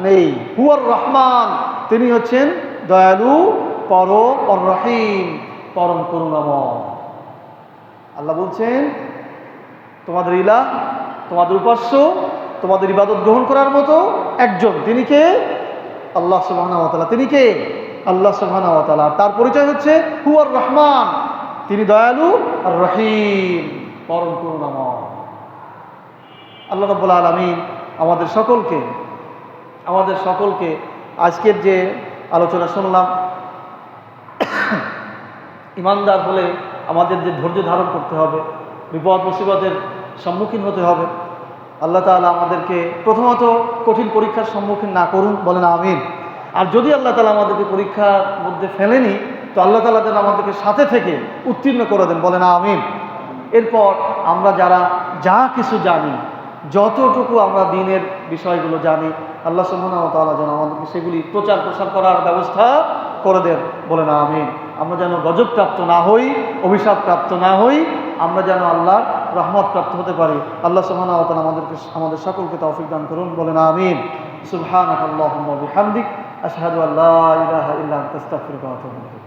নেই, হুয়ার রহমান, তিনি হচ্ছেন দয়ালু, পরম, আর রহিম, পরম করুণাময়। আল্লাহ বলছেন তোমাদের ইলাহ, তোমাদের উপাস্য, তোমাদের ইবাদত গ্রহণ করার মতো একজন, তিনি কে? আল্লাহ সুবহানাহু ওয়া তাআলা। তিনি কে? আল্লাহ সুবহানাহু ওয়া তাআলা। তার পরিচয় হচ্ছে হুয়ার রহমান, তিনি দয়ালু, আর রহিম, পরম করুণাময়। আল্লাহ রাব্বুল আলামিন আমাদের সকলকে আজকের যে আলোচনা শুনলাম, ইমানদার হলে আমাদের যে ধৈর্য ধারণ করতে হবে, বিপদ মুসিবতের সম্মুখীন হতে হবে, আল্লাহ তাআলা আমাদেরকে প্রথমত কঠিন পরীক্ষার সম্মুখীন না করুন, বলেন আমিন। আর যদি আল্লাহ তাআলা আমাদেরকে পরীক্ষার মধ্যে ফেলেনি, তো আল্লাহ তাআলা যেন আমাদেরকে সাথে থেকে উত্তীর্ণ করে দেন, বলেন আমিন। এরপর আমরা যারা যা কিছু জানি, যতটুকু আমরা দ্বীনের বিষয়গুলো জানি, আল্লাহ সুবহানাহু ওয়া তাআলা যেন আমাদেরকে সেগুলি প্রচার প্রসার করার ব্যবস্থা করে দেন, বলেন আমিন। আমরা যেন গজবপ্রাপ্ত না হই, অভিশাপপ্রাপ্ত না হই, আমরা যেন আল্লাহর রহমত প্রাপ্ত হতে পারি। আল্লাহ সুবহানাহু ওয়া তাআলা আমাদের সকলকে তৌফিক দান করুন, বলেন আমিন। সুবহানাকাল্লাহুম্মা ওয়া বিহামদিক, আশহাদু আল্লা ইলাহা ইল্লা আনতা, আস্তাগফিরুকা ওয়া আতুবু ইলাইক।